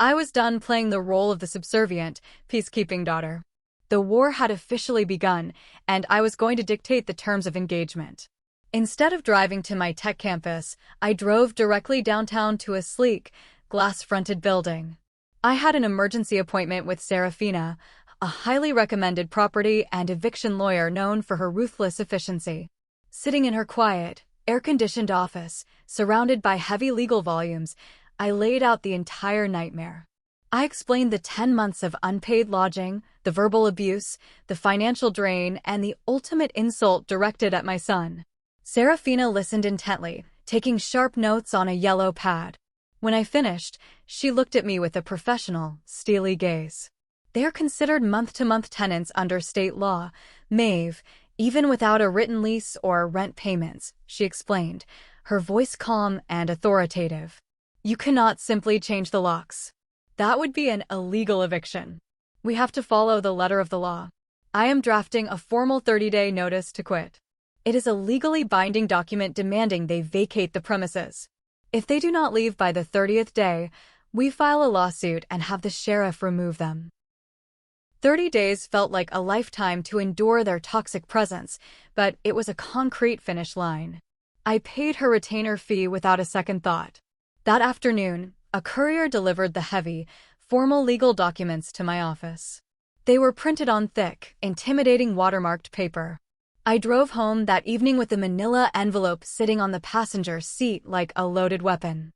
I was done playing the role of the subservient, peacekeeping daughter. The war had officially begun, and I was going to dictate the terms of engagement. Instead of driving to my tech campus, I drove directly downtown to a sleek, glass-fronted building. I had an emergency appointment with Serafina, a highly recommended property and eviction lawyer known for her ruthless efficiency. Sitting in her quiet, air-conditioned office, surrounded by heavy legal volumes, I laid out the entire nightmare. I explained the 10 months of unpaid lodging, the verbal abuse, the financial drain, and the ultimate insult directed at my son. Serafina listened intently, taking sharp notes on a yellow pad. When I finished, she looked at me with a professional, steely gaze. They are considered month-to-month tenants under state law, Maeve, even without a written lease or rent payments, she explained, her voice calm and authoritative. You cannot simply change the locks. That would be an illegal eviction. We have to follow the letter of the law. I am drafting a formal 30-day notice to quit. It is a legally binding document demanding they vacate the premises. If they do not leave by the 30th day, we file a lawsuit and have the sheriff remove them. 30 days felt like a lifetime to endure their toxic presence, but it was a concrete finish line. I paid her retainer fee without a second thought. That afternoon, a courier delivered the heavy, formal legal documents to my office. They were printed on thick, intimidating watermarked paper. I drove home that evening with the manila envelope sitting on the passenger seat like a loaded weapon.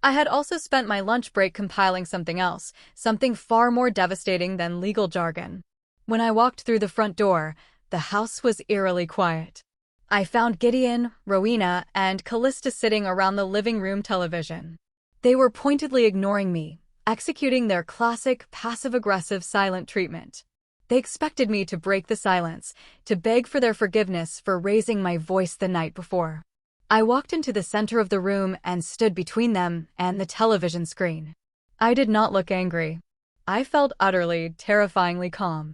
I had also spent my lunch break compiling something else, something far more devastating than legal jargon. When I walked through the front door, the house was eerily quiet. I found Gideon, Rowena, and Callista sitting around the living room television. They were pointedly ignoring me, executing their classic passive-aggressive silent treatment. They expected me to break the silence, to beg for their forgiveness for raising my voice the night before. I walked into the center of the room and stood between them and the television screen. I did not look angry. I felt utterly, terrifyingly calm.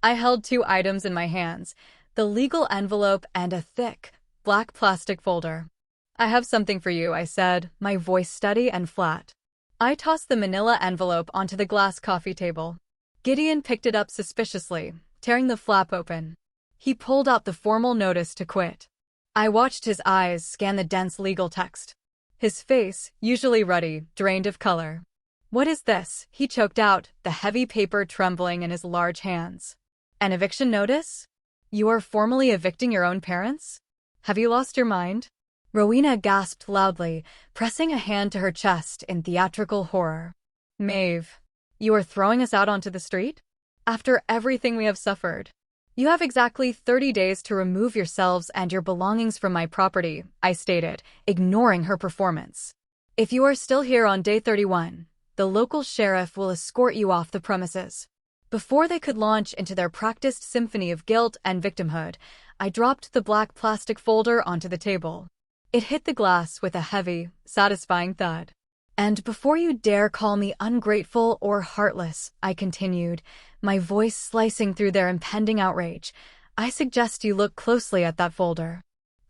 I held two items in my hands, the legal envelope and a thick, black plastic folder. "I have something for you," I said, my voice steady and flat. I tossed the manila envelope onto the glass coffee table. Gideon picked it up suspiciously, tearing the flap open. He pulled out the formal notice to quit. I watched his eyes scan the dense legal text. His face, usually ruddy, drained of color. "What is this?" he choked out, the heavy paper trembling in his large hands. "An eviction notice? You are formally evicting your own parents? Have you lost your mind?" Rowena gasped loudly, pressing a hand to her chest in theatrical horror. "Maeve, you are throwing us out onto the street? After everything we have suffered? You have exactly 30 days to remove yourselves and your belongings from my property," I stated, ignoring her performance. "If you are still here on day 31, the local sheriff will escort you off the premises." Before they could launch into their practiced symphony of guilt and victimhood, I dropped the black plastic folder onto the table. It hit the glass with a heavy, satisfying thud. "And before you dare call me ungrateful or heartless," I continued, my voice slicing through their impending outrage, "I suggest you look closely at that folder.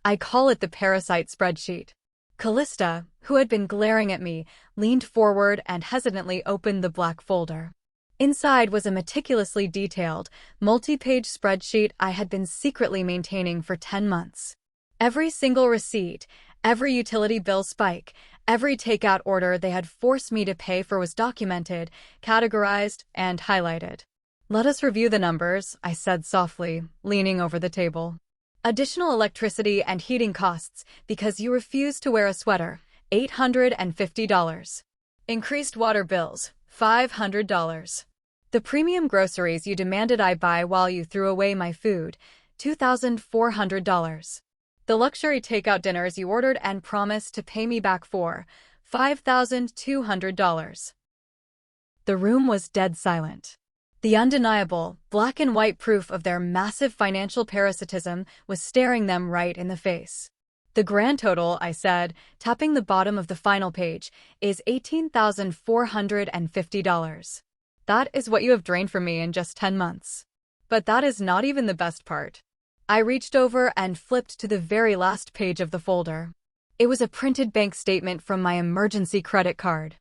I call it the Parasite spreadsheet." Callista, who had been glaring at me, leaned forward and hesitantly opened the black folder. Inside was a meticulously detailed, multi-page spreadsheet I had been secretly maintaining for 10 months. Every single receipt, every utility bill spike, every takeout order they had forced me to pay for was documented, categorized, and highlighted. "Let us review the numbers," I said softly, leaning over the table. "Additional electricity and heating costs because you refused to wear a sweater, $850. Increased water bills, $500. The premium groceries you demanded I buy while you threw away my food, $2,400. The luxury takeout dinners you ordered and promised to pay me back for, $5,200. The room was dead silent. The undeniable, black and white proof of their massive financial parasitism was staring them right in the face. "The grand total," I said, tapping the bottom of the final page, "is $18,450. That is what you have drained from me in just 10 months. But that is not even the best part." I reached over and flipped to the very last page of the folder. It was a printed bank statement from my emergency credit card.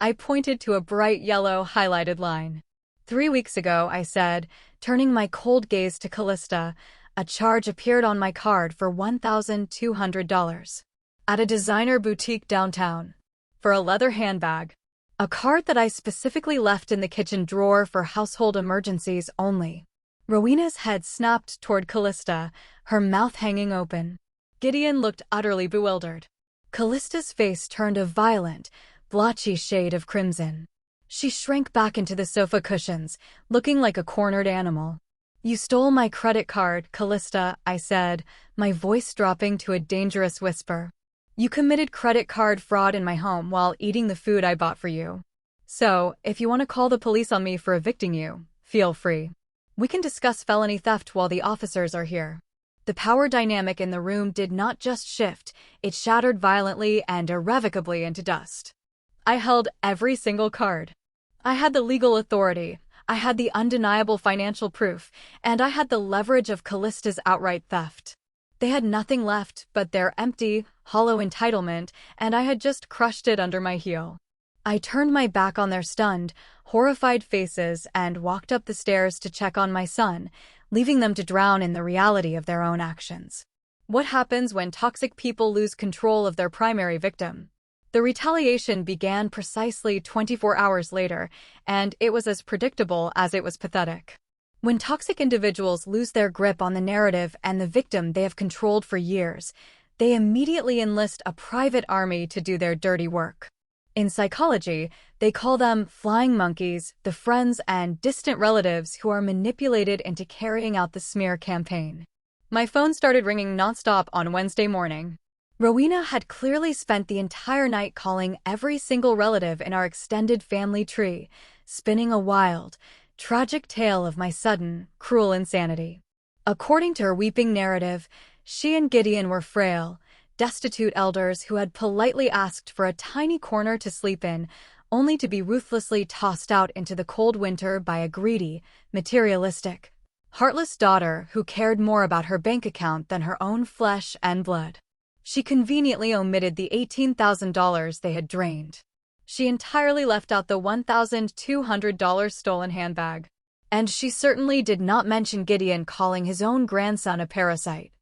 I pointed to a bright yellow highlighted line. 3 weeks ago," I said, turning my cold gaze to Callista, "a charge appeared on my card for $1,200. At a designer boutique downtown. For a leather handbag. A card that I specifically left in the kitchen drawer for household emergencies only." Rowena's head snapped toward Callista, her mouth hanging open. Gideon looked utterly bewildered. Callista's face turned a violent, blotchy shade of crimson. She shrank back into the sofa cushions, looking like a cornered animal. "You stole my credit card, Callista," I said, my voice dropping to a dangerous whisper. "You committed credit card fraud in my home while eating the food I bought for you. So, if you want to call the police on me for evicting you, feel free. We can discuss felony theft while the officers are here." The power dynamic in the room did not just shift, it shattered violently and irrevocably into dust. I held every single card. I had the legal authority, I had the undeniable financial proof, and I had the leverage of Callista's outright theft. They had nothing left but their empty, hollow entitlement, and I had just crushed it under my heel. I turned my back on their stunned, horrified faces and walked up the stairs to check on my son, leaving them to drown in the reality of their own actions. What happens when toxic people lose control of their primary victim? The retaliation began precisely 24 hours later, and it was as predictable as it was pathetic. When toxic individuals lose their grip on the narrative and the victim they have controlled for years, they immediately enlist a private army to do their dirty work. In psychology, they call them flying monkeys, the friends and distant relatives who are manipulated into carrying out the smear campaign. My phone started ringing nonstop on Wednesday morning. Rowena had clearly spent the entire night calling every single relative in our extended family tree, spinning a wild, tragic tale of my sudden, cruel insanity. According to her weeping narrative, she and Gideon were frail, destitute elders who had politely asked for a tiny corner to sleep in, only to be ruthlessly tossed out into the cold winter by a greedy, materialistic, heartless daughter who cared more about her bank account than her own flesh and blood. She conveniently omitted the $18,000 they had drained. She entirely left out the $1,200 stolen handbag. And she certainly did not mention Gideon calling his own grandson a parasite.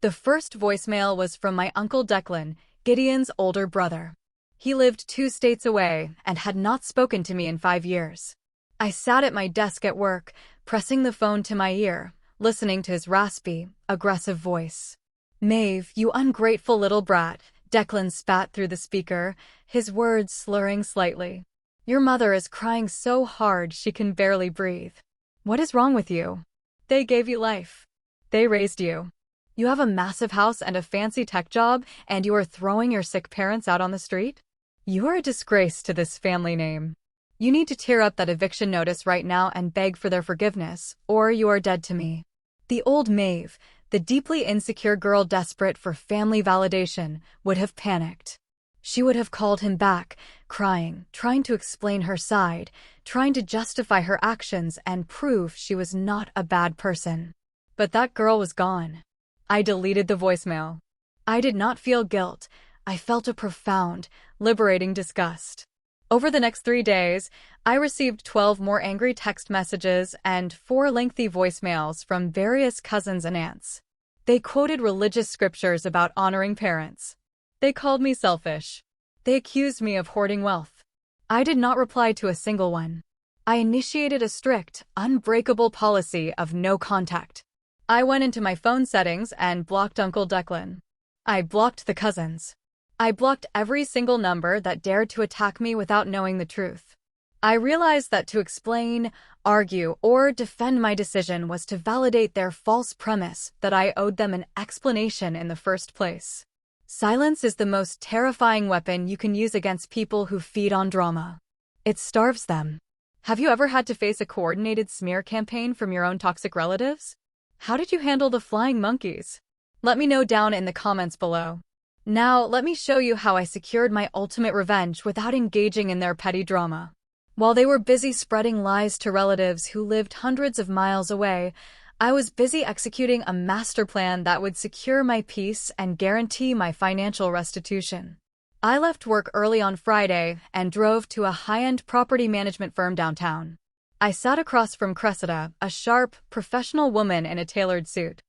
The first voicemail was from my uncle Declan, Gideon's older brother. He lived 2 states away and had not spoken to me in 5 years. I sat at my desk at work, pressing the phone to my ear, listening to his raspy, aggressive voice. "Maeve, you ungrateful little brat," Declan spat through the speaker, his words slurring slightly. "Your mother is crying so hard she can barely breathe. What is wrong with you? They gave you life. They raised you. You have a massive house and a fancy tech job, and you are throwing your sick parents out on the street? You are a disgrace to this family name. You need to tear up that eviction notice right now and beg for their forgiveness, or you are dead to me." The old Maeve, the deeply insecure girl desperate for family validation, would have panicked. She would have called him back, crying, trying to explain her side, trying to justify her actions and prove she was not a bad person. But that girl was gone. I deleted the voicemail. I did not feel guilt. I felt a profound, liberating disgust. Over the next 3 days, I received 12 more angry text messages and 4 lengthy voicemails from various cousins and aunts. They quoted religious scriptures about honoring parents. They called me selfish. They accused me of hoarding wealth. I did not reply to a single one. I initiated a strict, unbreakable policy of no contact. I went into my phone settings and blocked Uncle Declan. I blocked the cousins. I blocked every single number that dared to attack me without knowing the truth. I realized that to explain, argue, or defend my decision was to validate their false premise that I owed them an explanation in the first place. Silence is the most terrifying weapon you can use against people who feed on drama. It starves them. Have you ever had to face a coordinated smear campaign from your own toxic relatives? How did you handle the flying monkeys? Let me know down in the comments below. Now, let me show you how I secured my ultimate revenge without engaging in their petty drama. While they were busy spreading lies to relatives who lived hundreds of miles away, I was busy executing a master plan that would secure my peace and guarantee my financial restitution. I left work early on Friday and drove to a high-end property management firm downtown. I sat across from Cressida, a sharp, professional woman in a tailored suit.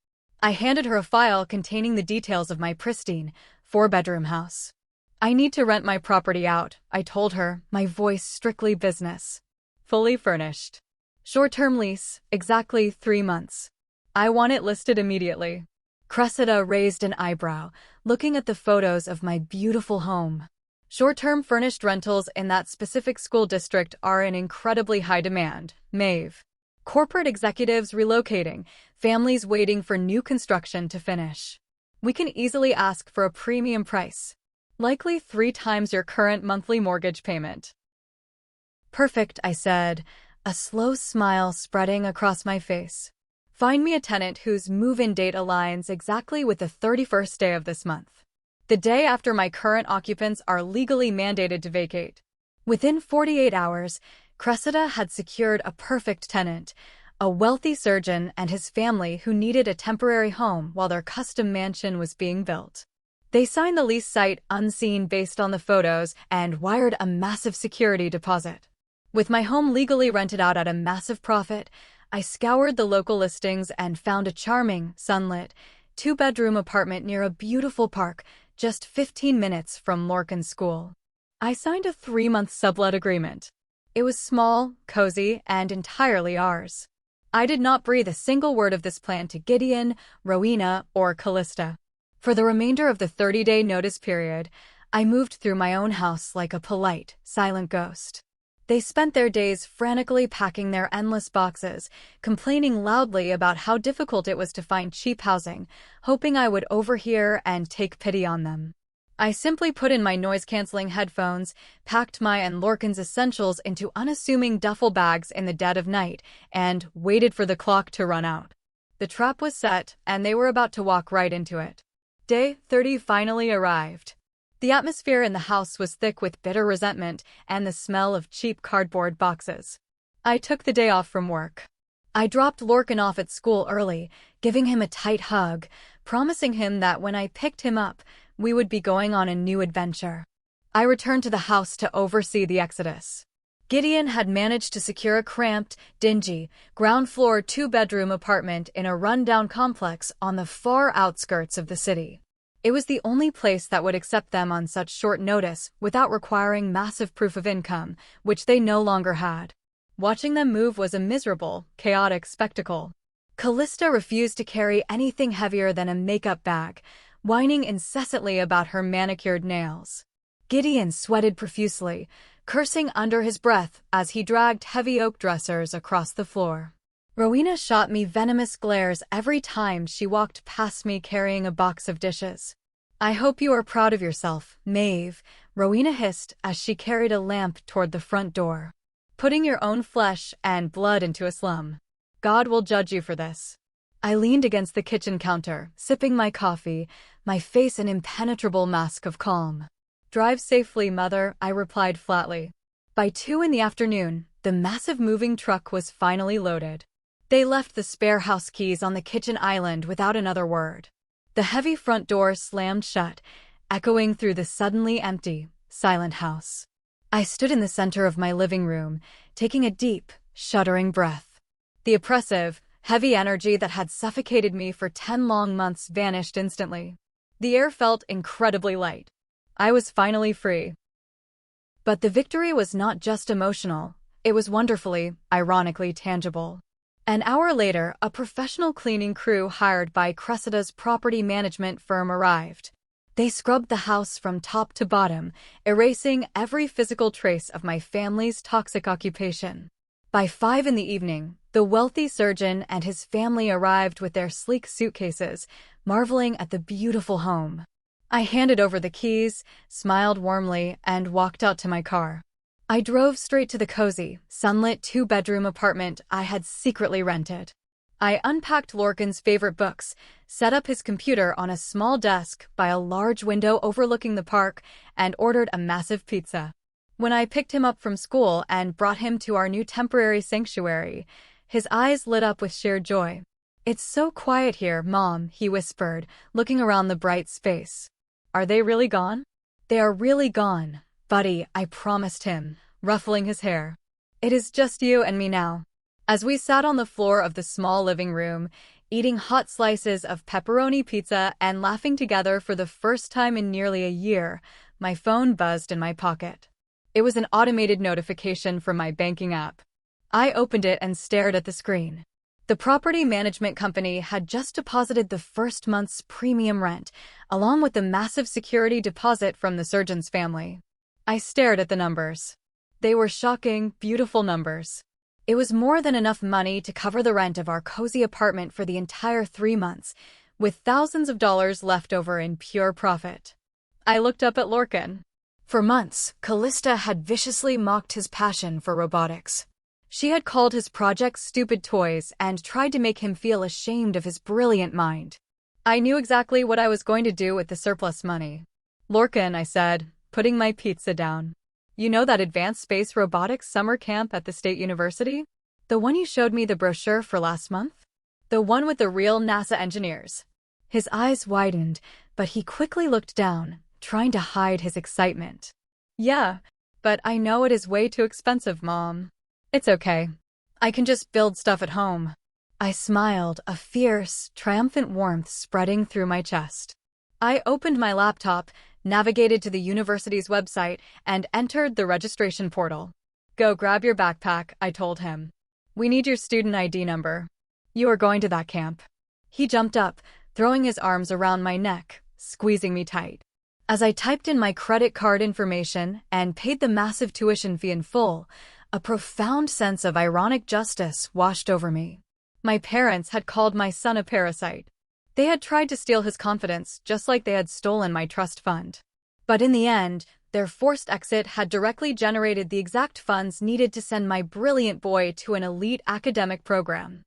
I handed her a file containing the details of my pristine, 4-bedroom house. "I need to rent my property out," I told her, my voice strictly business. "Fully furnished. Short-term lease, exactly 3 months. I want it listed immediately." Cressida raised an eyebrow, looking at the photos of my beautiful home. Short-term furnished rentals in that specific school district are in incredibly high demand, Maeve. Corporate executives relocating, families waiting for new construction to finish. We can easily ask for a premium price. Likely 3 times your current monthly mortgage payment. "Perfect," I said, a slow smile spreading across my face. "Find me a tenant whose move-in date aligns exactly with the 31st day of this month. The day after my current occupants are legally mandated to vacate." Within 48 hours, Cressida had secured a perfect tenant, a wealthy surgeon and his family who needed a temporary home while their custom mansion was being built. They signed the lease sight unseen based on the photos and wired a massive security deposit. With my home legally rented out at a massive profit, I scoured the local listings and found a charming, sunlit, 2-bedroom apartment near a beautiful park just 15 minutes from Lorcan's school. I signed a 3-month sublet agreement. It was small, cozy, and entirely ours. I did not breathe a single word of this plan to Gideon, Rowena, or Callista. For the remainder of the 30-day notice period, I moved through my own house like a polite, silent ghost. They spent their days frantically packing their endless boxes, complaining loudly about how difficult it was to find cheap housing, hoping I would overhear and take pity on them. I simply put in my noise-canceling headphones, packed my and Lorcan's essentials into unassuming duffel bags in the dead of night, and waited for the clock to run out. The trap was set, and they were about to walk right into it. Day 30 finally arrived. The atmosphere in the house was thick with bitter resentment and the smell of cheap cardboard boxes. I took the day off from work. I dropped Lorcan off at school early, giving him a tight hug, promising him that when I picked him up, we would be going on a new adventure. I returned to the house to oversee the exodus. Gideon had managed to secure a cramped, dingy, ground-floor 2-bedroom apartment in a run-down complex on the far outskirts of the city. It was the only place that would accept them on such short notice without requiring massive proof of income, which they no longer had. Watching them move was a miserable, chaotic spectacle. Callista refused to carry anything heavier than a makeup bag, whining incessantly about her manicured nails. Gideon sweated profusely, cursing under his breath as he dragged heavy oak dressers across the floor. Rowena shot me venomous glares every time she walked past me carrying a box of dishes. "I hope you are proud of yourself, Maeve," Rowena hissed as she carried a lamp toward the front door. "Putting your own flesh and blood into a slum. God will judge you for this." I leaned against the kitchen counter, sipping my coffee, my face an impenetrable mask of calm. "Drive safely, Mother," I replied flatly. By 2 in the afternoon, the massive moving truck was finally loaded. They left the spare house keys on the kitchen island without another word. The heavy front door slammed shut, echoing through the suddenly empty, silent house. I stood in the center of my living room, taking a deep, shuddering breath. The oppressive, heavy energy that had suffocated me for 10 long months vanished instantly. The air felt incredibly light. I was finally free. But the victory was not just emotional, it was wonderfully, ironically tangible. An hour later, a professional cleaning crew hired by Cressida's property management firm arrived. They scrubbed the house from top to bottom, erasing every physical trace of my family's toxic occupation. By 5 in the evening, the wealthy surgeon and his family arrived with their sleek suitcases, marveling at the beautiful home. I handed over the keys, smiled warmly, and walked out to my car. I drove straight to the cozy, sunlit 2-bedroom apartment I had secretly rented. I unpacked Lorcan's favorite books, set up his computer on a small desk by a large window overlooking the park, and ordered a massive pizza. When I picked him up from school and brought him to our new temporary sanctuary, his eyes lit up with sheer joy. "It's so quiet here, Mom," he whispered, looking around the bright space. "Are they really gone?" "They are really gone, buddy," I promised him, ruffling his hair. "It is just you and me now." As we sat on the floor of the small living room, eating hot slices of pepperoni pizza and laughing together for the first time in nearly a year, my phone buzzed in my pocket. It was an automated notification from my banking app. I opened it and stared at the screen. The property management company had just deposited the first month's premium rent, along with the massive security deposit from the surgeon's family. I stared at the numbers. They were shocking, beautiful numbers. It was more than enough money to cover the rent of our cozy apartment for the entire 3 months, with thousands of dollars left over in pure profit. I looked up at Lorcan. For months, Callista had viciously mocked his passion for robotics. She had called his projects stupid toys and tried to make him feel ashamed of his brilliant mind. I knew exactly what I was going to do with the surplus money. "Lorcan," I said, putting my pizza down. "You know that advanced space robotics summer camp at the State University? The one you showed me the brochure for last month? The one with the real NASA engineers." His eyes widened, but he quickly looked down, trying to hide his excitement. "Yeah, but I know it is way too expensive, Mom." "It's okay. I can just build stuff at home." I smiled, a fierce, triumphant warmth spreading through my chest. I opened my laptop, navigated to the university's website, and entered the registration portal. Go grab your backpack, I told him. We need your student ID number. You are going to that camp. He jumped up, throwing his arms around my neck, squeezing me tight. As I typed in my credit card information and paid the massive tuition fee in full, a profound sense of ironic justice washed over me. My parents had called my son a parasite. They had tried to steal his confidence just like they had stolen my trust fund. But in the end, their forced exit had directly generated the exact funds needed to send my brilliant boy to an elite academic program.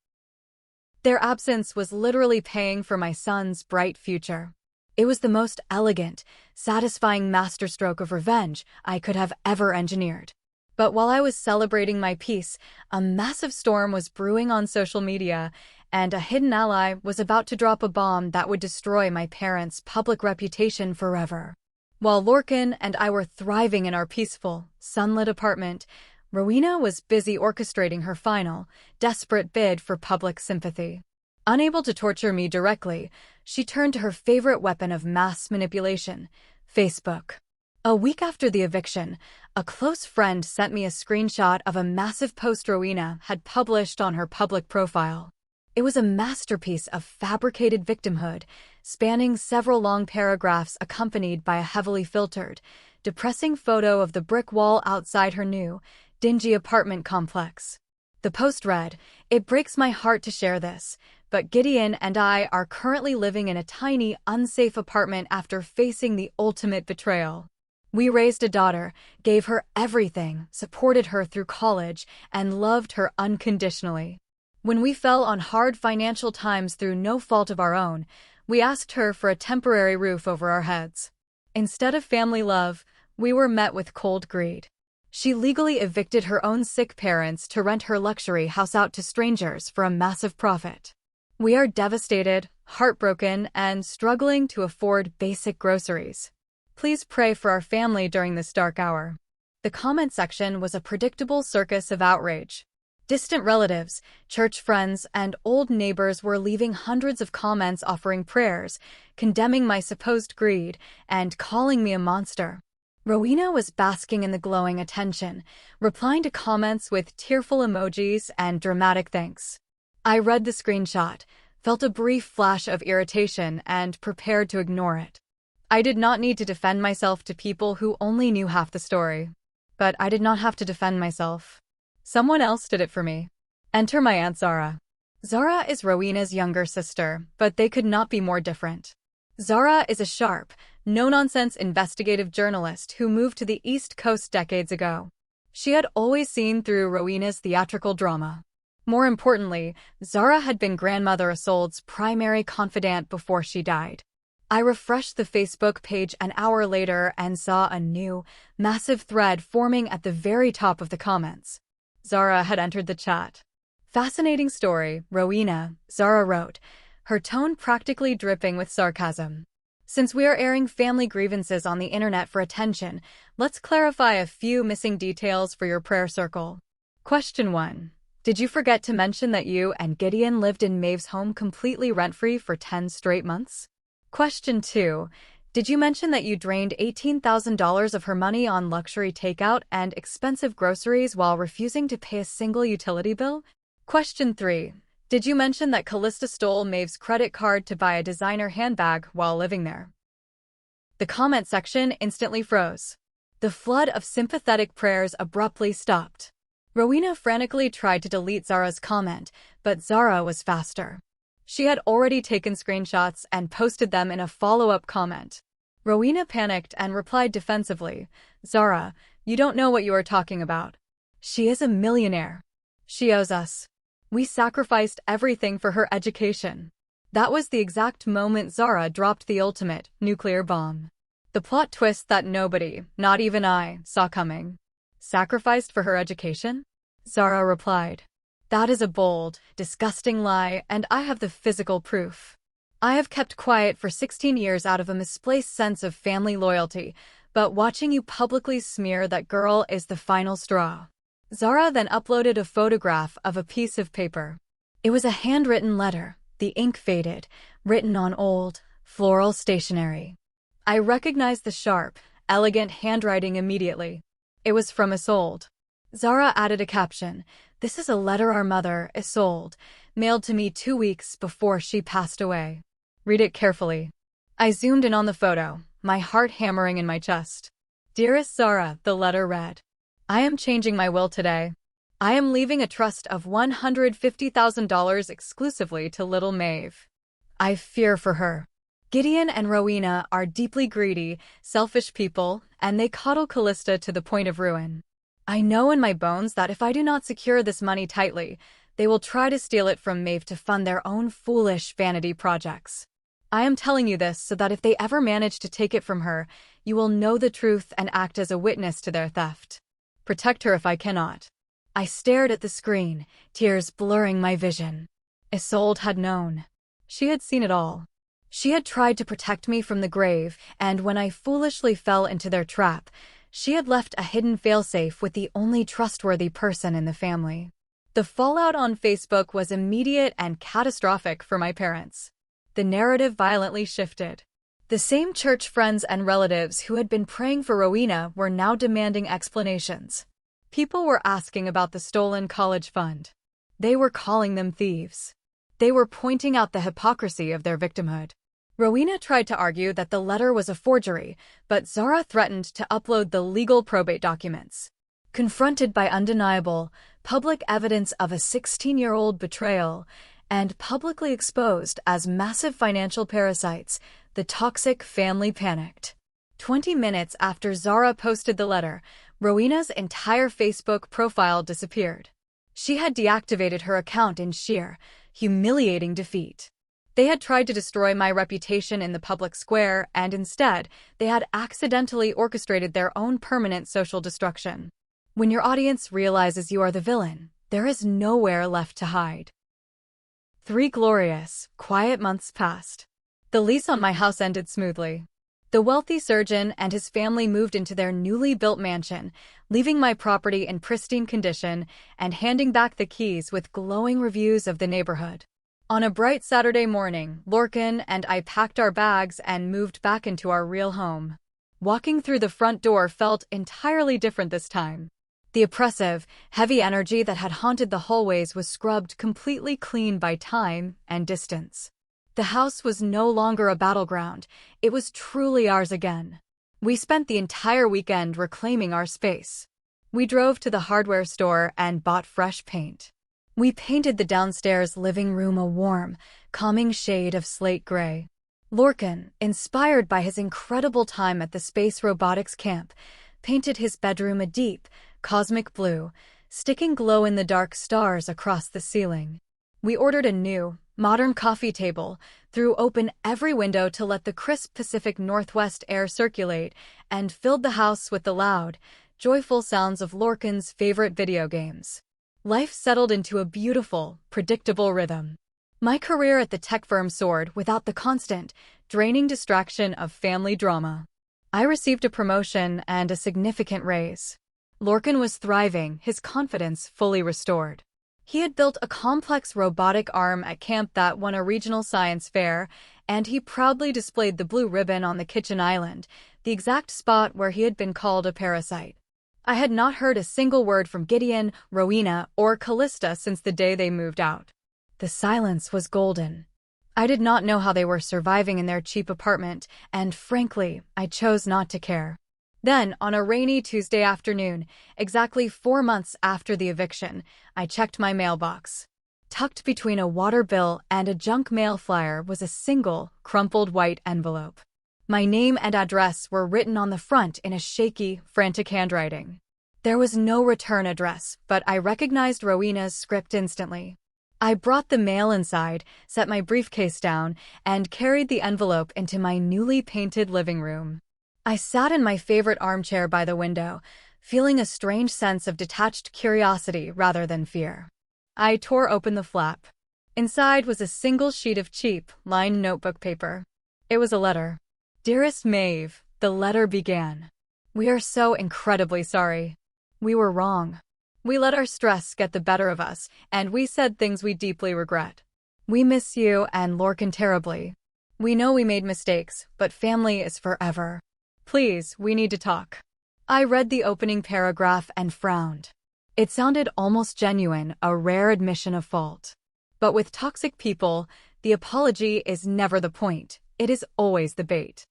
Their absence was literally paying for my son's bright future. It was the most elegant, satisfying masterstroke of revenge I could have ever engineered. But while I was celebrating my peace, a massive storm was brewing on social media, and a hidden ally was about to drop a bomb that would destroy my parents' public reputation forever. While Lorcan and I were thriving in our peaceful, sunlit apartment, Rowena was busy orchestrating her final, desperate bid for public sympathy. Unable to torture me directly, she turned to her favorite weapon of mass manipulation, Facebook. A week after the eviction, a close friend sent me a screenshot of a massive post Rowena had published on her public profile. It was a masterpiece of fabricated victimhood, spanning several long paragraphs accompanied by a heavily filtered, depressing photo of the brick wall outside her new, dingy apartment complex. The post read, "It breaks my heart to share this, but Gideon and I are currently living in a tiny, unsafe apartment after facing the ultimate betrayal. We raised a daughter, gave her everything, supported her through college, and loved her unconditionally. When we fell on hard financial times through no fault of our own, we asked her for a temporary roof over our heads. Instead of family love, we were met with cold greed. She legally evicted her own sick parents to rent her luxury house out to strangers for a massive profit. We are devastated, heartbroken, and struggling to afford basic groceries. Please pray for our family during this dark hour." The comment section was a predictable circus of outrage. Distant relatives, church friends, and old neighbors were leaving hundreds of comments offering prayers, condemning my supposed greed, and calling me a monster. Rowena was basking in the glowing attention, replying to comments with tearful emojis and dramatic thanks. I read the screenshot, felt a brief flash of irritation, and prepared to ignore it. I did not need to defend myself to people who only knew half the story. But I did not have to defend myself. Someone else did it for me. Enter my Aunt Zara. Zara is Rowena's younger sister, but they could not be more different. Zara is a sharp, no-nonsense investigative journalist who moved to the East Coast decades ago. She had always seen through Rowena's theatrical drama. More importantly, Zara had been Grandmother Isolde's primary confidant before she died. I refreshed the Facebook page an hour later and saw a new, massive thread forming at the very top of the comments. Zara had entered the chat. "Fascinating story, Rowena," Zara wrote, her tone practically dripping with sarcasm. "Since we are airing family grievances on the internet for attention, let's clarify a few missing details for your prayer circle. Question 1. Did you forget to mention that you and Gideon lived in Maeve's home completely rent-free for 10 straight months? Question 2. Did you mention that you drained $18,000 of her money on luxury takeout and expensive groceries while refusing to pay a single utility bill? Question 3. Did you mention that Callista stole Maeve's credit card to buy a designer handbag while living there?" The comment section instantly froze. The flood of sympathetic prayers abruptly stopped. Rowena frantically tried to delete Zara's comment, but Zara was faster. She had already taken screenshots and posted them in a follow-up comment. Rowena panicked and replied defensively, "Zara, you don't know what you are talking about. She is a millionaire. She owes us. We sacrificed everything for her education." That was the exact moment Zara dropped the ultimate nuclear bomb. The plot twist that nobody, not even I, saw coming. Sacrificed for her education? Zara replied. "That is a bold, disgusting lie, and I have the physical proof. I have kept quiet for 16 years out of a misplaced sense of family loyalty, but watching you publicly smear that girl is the final straw." Zara then uploaded a photograph of a piece of paper. It was a handwritten letter, the ink faded, written on old, Floral stationery. I recognized the sharp, elegant handwriting immediately. It was from Isolde. Zara added a caption. "This is a letter our mother, Isolde, mailed to me 2 weeks before she passed away. Read it carefully." I zoomed in on the photo, my heart hammering in my chest. "Dearest Zara," the letter read. "I am changing my will today. I am leaving a trust of $150,000 exclusively to little Maeve. I fear for her. Gideon and Rowena are deeply greedy, selfish people, and they coddle Callista to the point of ruin. I know in my bones that if I do not secure this money tightly, they will try to steal it from Maeve to fund their own foolish vanity projects. I am telling you this so that if they ever manage to take it from her, you will know the truth and act as a witness to their theft. Protect her if I cannot." I stared at the screen, tears blurring my vision. Isolde had known. She had seen it all. She had tried to protect me from the grave, and when I foolishly fell into their trap, she had left a hidden failsafe with the only trustworthy person in the family. The fallout on Facebook was immediate and catastrophic for my parents. The narrative violently shifted. The same church friends and relatives who had been praying for Rowena were now demanding explanations. People were asking about the stolen college fund. They were calling them thieves. They were pointing out the hypocrisy of their victimhood. Rowena tried to argue that the letter was a forgery, but Zara threatened to upload the legal probate documents. Confronted by undeniable, public evidence of a 16-year-old betrayal, and publicly exposed as massive financial parasites, the toxic family panicked. 20 minutes after Zara posted the letter, Rowena's entire Facebook profile disappeared. She had deactivated her account in sheer, humiliating defeat. They had tried to destroy my reputation in the public square, and instead, they had accidentally orchestrated their own permanent social destruction. When your audience realizes you are the villain, there is nowhere left to hide. 3 glorious, quiet months passed. The lease on my house ended smoothly. The wealthy surgeon and his family moved into their newly built mansion, leaving my property in pristine condition and handing back the keys with glowing reviews of the neighborhood. On a bright Saturday morning, Lorcan and I packed our bags and moved back into our real home. Walking through the front door felt entirely different this time. The oppressive, heavy energy that had haunted the hallways was scrubbed completely clean by time and distance. The house was no longer a battleground, it was truly ours again. We spent the entire weekend reclaiming our space. We drove to the hardware store and bought fresh paint. We painted the downstairs living room a warm, calming shade of slate gray. Lorcan, inspired by his incredible time at the Space Robotics Camp, painted his bedroom a deep, cosmic blue, sticking glow-in-the-dark stars across the ceiling. We ordered a new, modern coffee table, threw open every window to let the crisp Pacific Northwest air circulate, and filled the house with the loud, joyful sounds of Lorcan's favorite video games. Life settled into a beautiful, predictable rhythm. My career at the tech firm soared without the constant, draining distraction of family drama. I received a promotion and a significant raise. Lorcan was thriving, his confidence fully restored. He had built a complex robotic arm at camp that won a regional science fair, and he proudly displayed the blue ribbon on the kitchen island, the exact spot where he had been called a parasite. I had not heard a single word from Gideon, Rowena, or Callista since the day they moved out. The silence was golden. I did not know how they were surviving in their cheap apartment, and frankly, I chose not to care. Then, on a rainy Tuesday afternoon, exactly 4 months after the eviction, I checked my mailbox. Tucked between a water bill and a junk mail flyer was a single, crumpled white envelope. My name and address were written on the front in a shaky, frantic handwriting. There was no return address, but I recognized Rowena's script instantly. I brought the mail inside, set my briefcase down, and carried the envelope into my newly painted living room. I sat in my favorite armchair by the window, feeling a strange sense of detached curiosity rather than fear. I tore open the flap. Inside was a single sheet of cheap, lined notebook paper. It was a letter. "Dearest Maeve," the letter began. "We are so incredibly sorry. We were wrong. We let our stress get the better of us, and we said things we deeply regret. We miss you and Lorcan terribly. We know we made mistakes, but family is forever. Please, we need to talk. I read the opening paragraph and frowned. It sounded almost genuine, a rare admission of fault. But with toxic people, the apology is never the point. It is always the bait.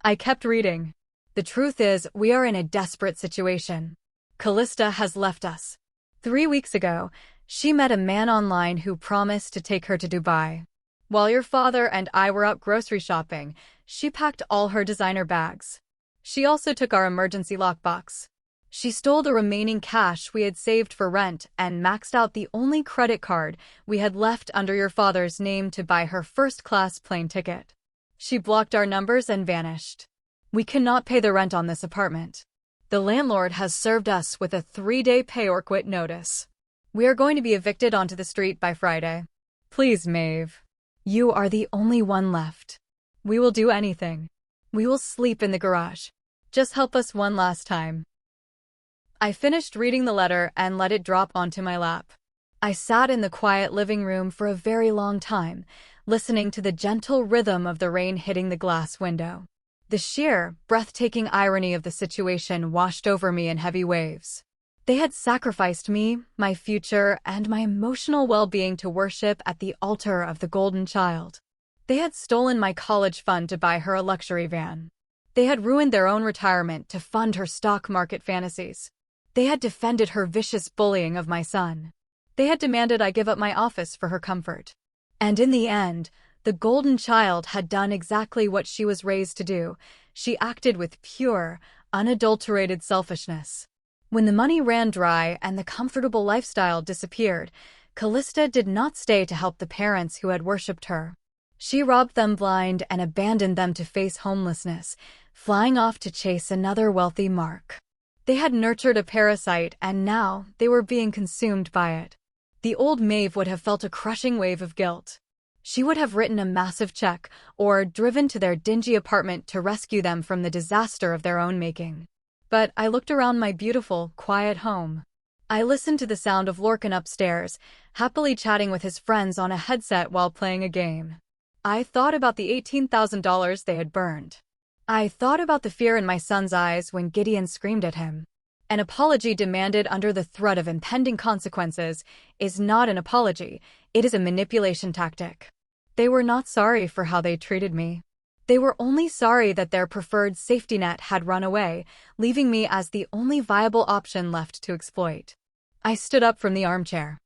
I kept reading. The truth is, we are in a desperate situation. Callista has left us. 3 weeks ago, she met a man online who promised to take her to Dubai. While your father and I were out grocery shopping, she packed all her designer bags. She also took our emergency lockbox. She stole the remaining cash we had saved for rent and maxed out the only credit card we had left under your father's name to buy her first-class plane ticket. She blocked our numbers and vanished. We cannot pay the rent on this apartment. The landlord has served us with a 3-day pay or quit notice. We are going to be evicted onto the street by Friday. Please, Maeve. You are the only one left. We will do anything. We will sleep in the garage. Just help us one last time. I finished reading the letter and let it drop onto my lap. I sat in the quiet living room for a very long time, listening to the gentle rhythm of the rain hitting the glass window. The sheer, breathtaking irony of the situation washed over me in heavy waves. They had sacrificed me, my future, and my emotional well-being to worship at the altar of the golden child. They had stolen my college fund to buy her a luxury van. They had ruined their own retirement to fund her stock market fantasies. They had defended her vicious bullying of my son. They had demanded I give up my office for her comfort. And in the end, the golden child had done exactly what she was raised to do. She acted with pure, unadulterated selfishness. When the money ran dry and the comfortable lifestyle disappeared, Callista did not stay to help the parents who had worshipped her. She robbed them blind and abandoned them to face homelessness, flying off to chase another wealthy mark. They had nurtured a parasite, and now they were being consumed by it. The old Maeve would have felt a crushing wave of guilt. She would have written a massive check or driven to their dingy apartment to rescue them from the disaster of their own making. But I looked around my beautiful, quiet home. I listened to the sound of Lorcan upstairs, happily chatting with his friends on a headset while playing a game. I thought about the $18,000 they had burned. I thought about the fear in my son's eyes when Gideon screamed at him. An apology demanded under the threat of impending consequences is not an apology, it is a manipulation tactic. They were not sorry for how they treated me. They were only sorry that their preferred safety net had run away, leaving me as the only viable option left to exploit. I stood up from the armchair.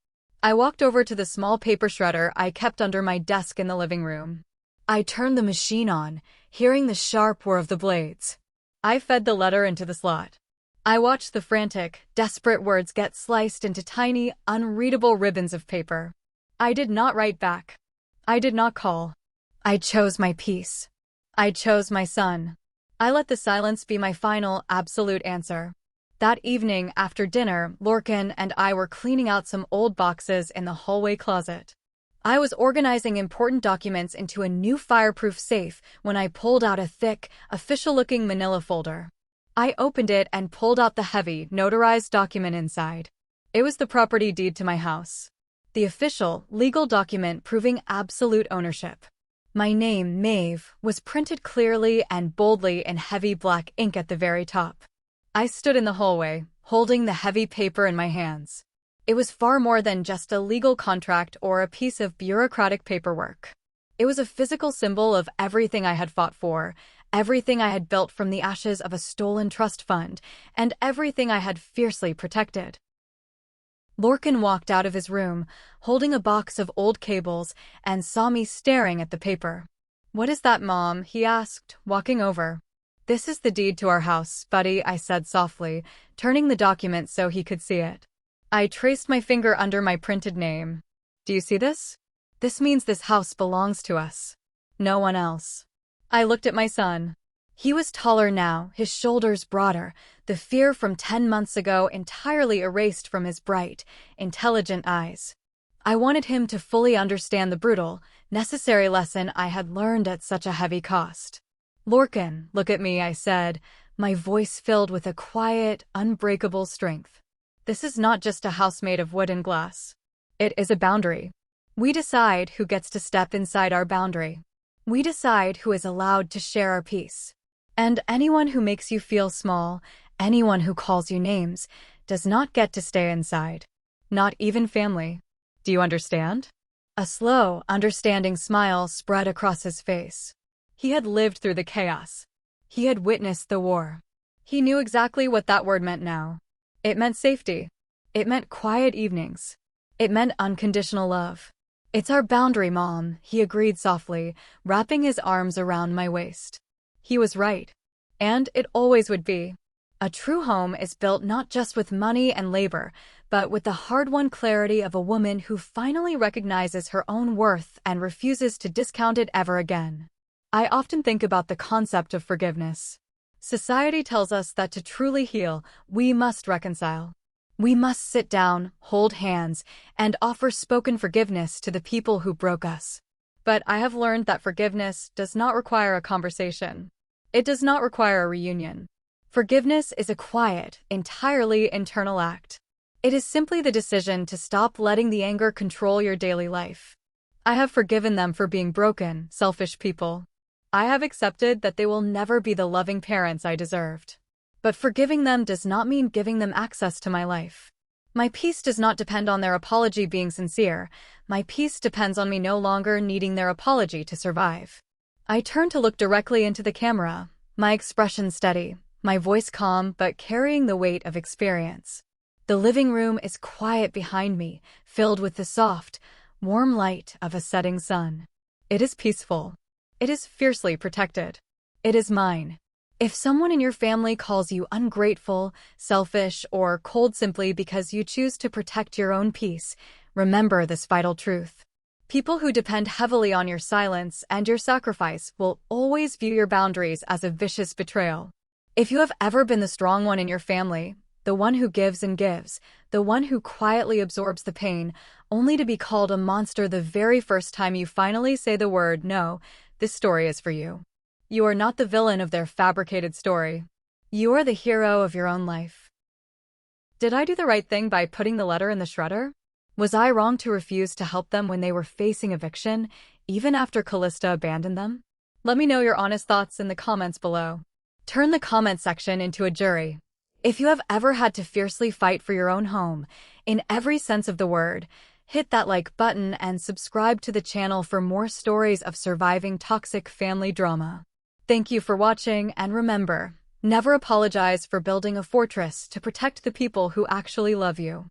I walked over to the small paper shredder I kept under my desk in the living room. I turned the machine on, hearing the sharp whir of the blades. I fed the letter into the slot. I watched the frantic, desperate words get sliced into tiny, unreadable ribbons of paper. I did not write back. I did not call. I chose my peace. I chose my son. I let the silence be my final, absolute answer. That evening, after dinner, Lorcan and I were cleaning out some old boxes in the hallway closet. I was organizing important documents into a new fireproof safe when I pulled out a thick, official-looking manila folder. I opened it and pulled out the heavy, notarized document inside. It was the property deed to my house. The official, legal document proving absolute ownership. My name, Maeve, was printed clearly and boldly in heavy black ink at the very top. I stood in the hallway, holding the heavy paper in my hands. It was far more than just a legal contract or a piece of bureaucratic paperwork. It was a physical symbol of everything I had fought for, everything I had built from the ashes of a stolen trust fund, and everything I had fiercely protected. Lorcan walked out of his room, holding a box of old cables, and saw me staring at the paper. "What is that, Mom?" he asked, walking over. "This is the deed to our house, buddy," I said softly, turning the document so he could see it. I traced my finger under my printed name. "Do you see this? This means this house belongs to us. No one else." I looked at my son. He was taller now, his shoulders broader, the fear from 10 months ago entirely erased from his bright, intelligent eyes. I wanted him to fully understand the brutal, necessary lesson I had learned at such a heavy cost. "Lorcan, look at me," I said, my voice filled with a quiet, unbreakable strength. "This is not just a house made of wood and glass. It is a boundary. We decide who gets to step inside our boundary. We decide who is allowed to share our peace. And anyone who makes you feel small, anyone who calls you names, does not get to stay inside. Not even family. Do you understand? A slow, understanding smile spread across his face. He had lived through the chaos. He had witnessed the war. He knew exactly what that word meant now. It meant safety. It meant quiet evenings. It meant unconditional love. "It's our boundary, Mom," he agreed softly, wrapping his arms around my waist. He was right. And it always would be. A true home is built not just with money and labor, but with the hard-won clarity of a woman who finally recognizes her own worth and refuses to discount it ever again. I often think about the concept of forgiveness. Society tells us that to truly heal, we must reconcile. We must sit down, hold hands, and offer spoken forgiveness to the people who broke us. But I have learned that forgiveness does not require a conversation. It does not require a reunion. Forgiveness is a quiet, entirely internal act. It is simply the decision to stop letting the anger control your daily life. I have forgiven them for being broken, selfish people. I have accepted that they will never be the loving parents I deserved. But forgiving them does not mean giving them access to my life. My peace does not depend on their apology being sincere. My peace depends on me no longer needing their apology to survive. I turn to look directly into the camera, my expression steady, my voice calm but carrying the weight of experience. The living room is quiet behind me, filled with the soft, warm light of a setting sun. It is peaceful. It is fiercely protected. It is mine. If someone in your family calls you ungrateful, selfish, or cold simply because you choose to protect your own peace, remember this vital truth. People who depend heavily on your silence and your sacrifice will always view your boundaries as a vicious betrayal. If you have ever been the strong one in your family, the one who gives and gives, the one who quietly absorbs the pain, only to be called a monster the very first time you finally say the word no, this story is for you. You are not the villain of their fabricated story. You are the hero of your own life. Did I do the right thing by putting the letter in the shredder? Was I wrong to refuse to help them when they were facing eviction, even after Callista abandoned them? Let me know your honest thoughts in the comments below. Turn the comment section into a jury. If you have ever had to fiercely fight for your own home, in every sense of the word, hit that like button and subscribe to the channel for more stories of surviving toxic family drama. Thank you for watching, and remember, never apologize for building a fortress to protect the people who actually love you.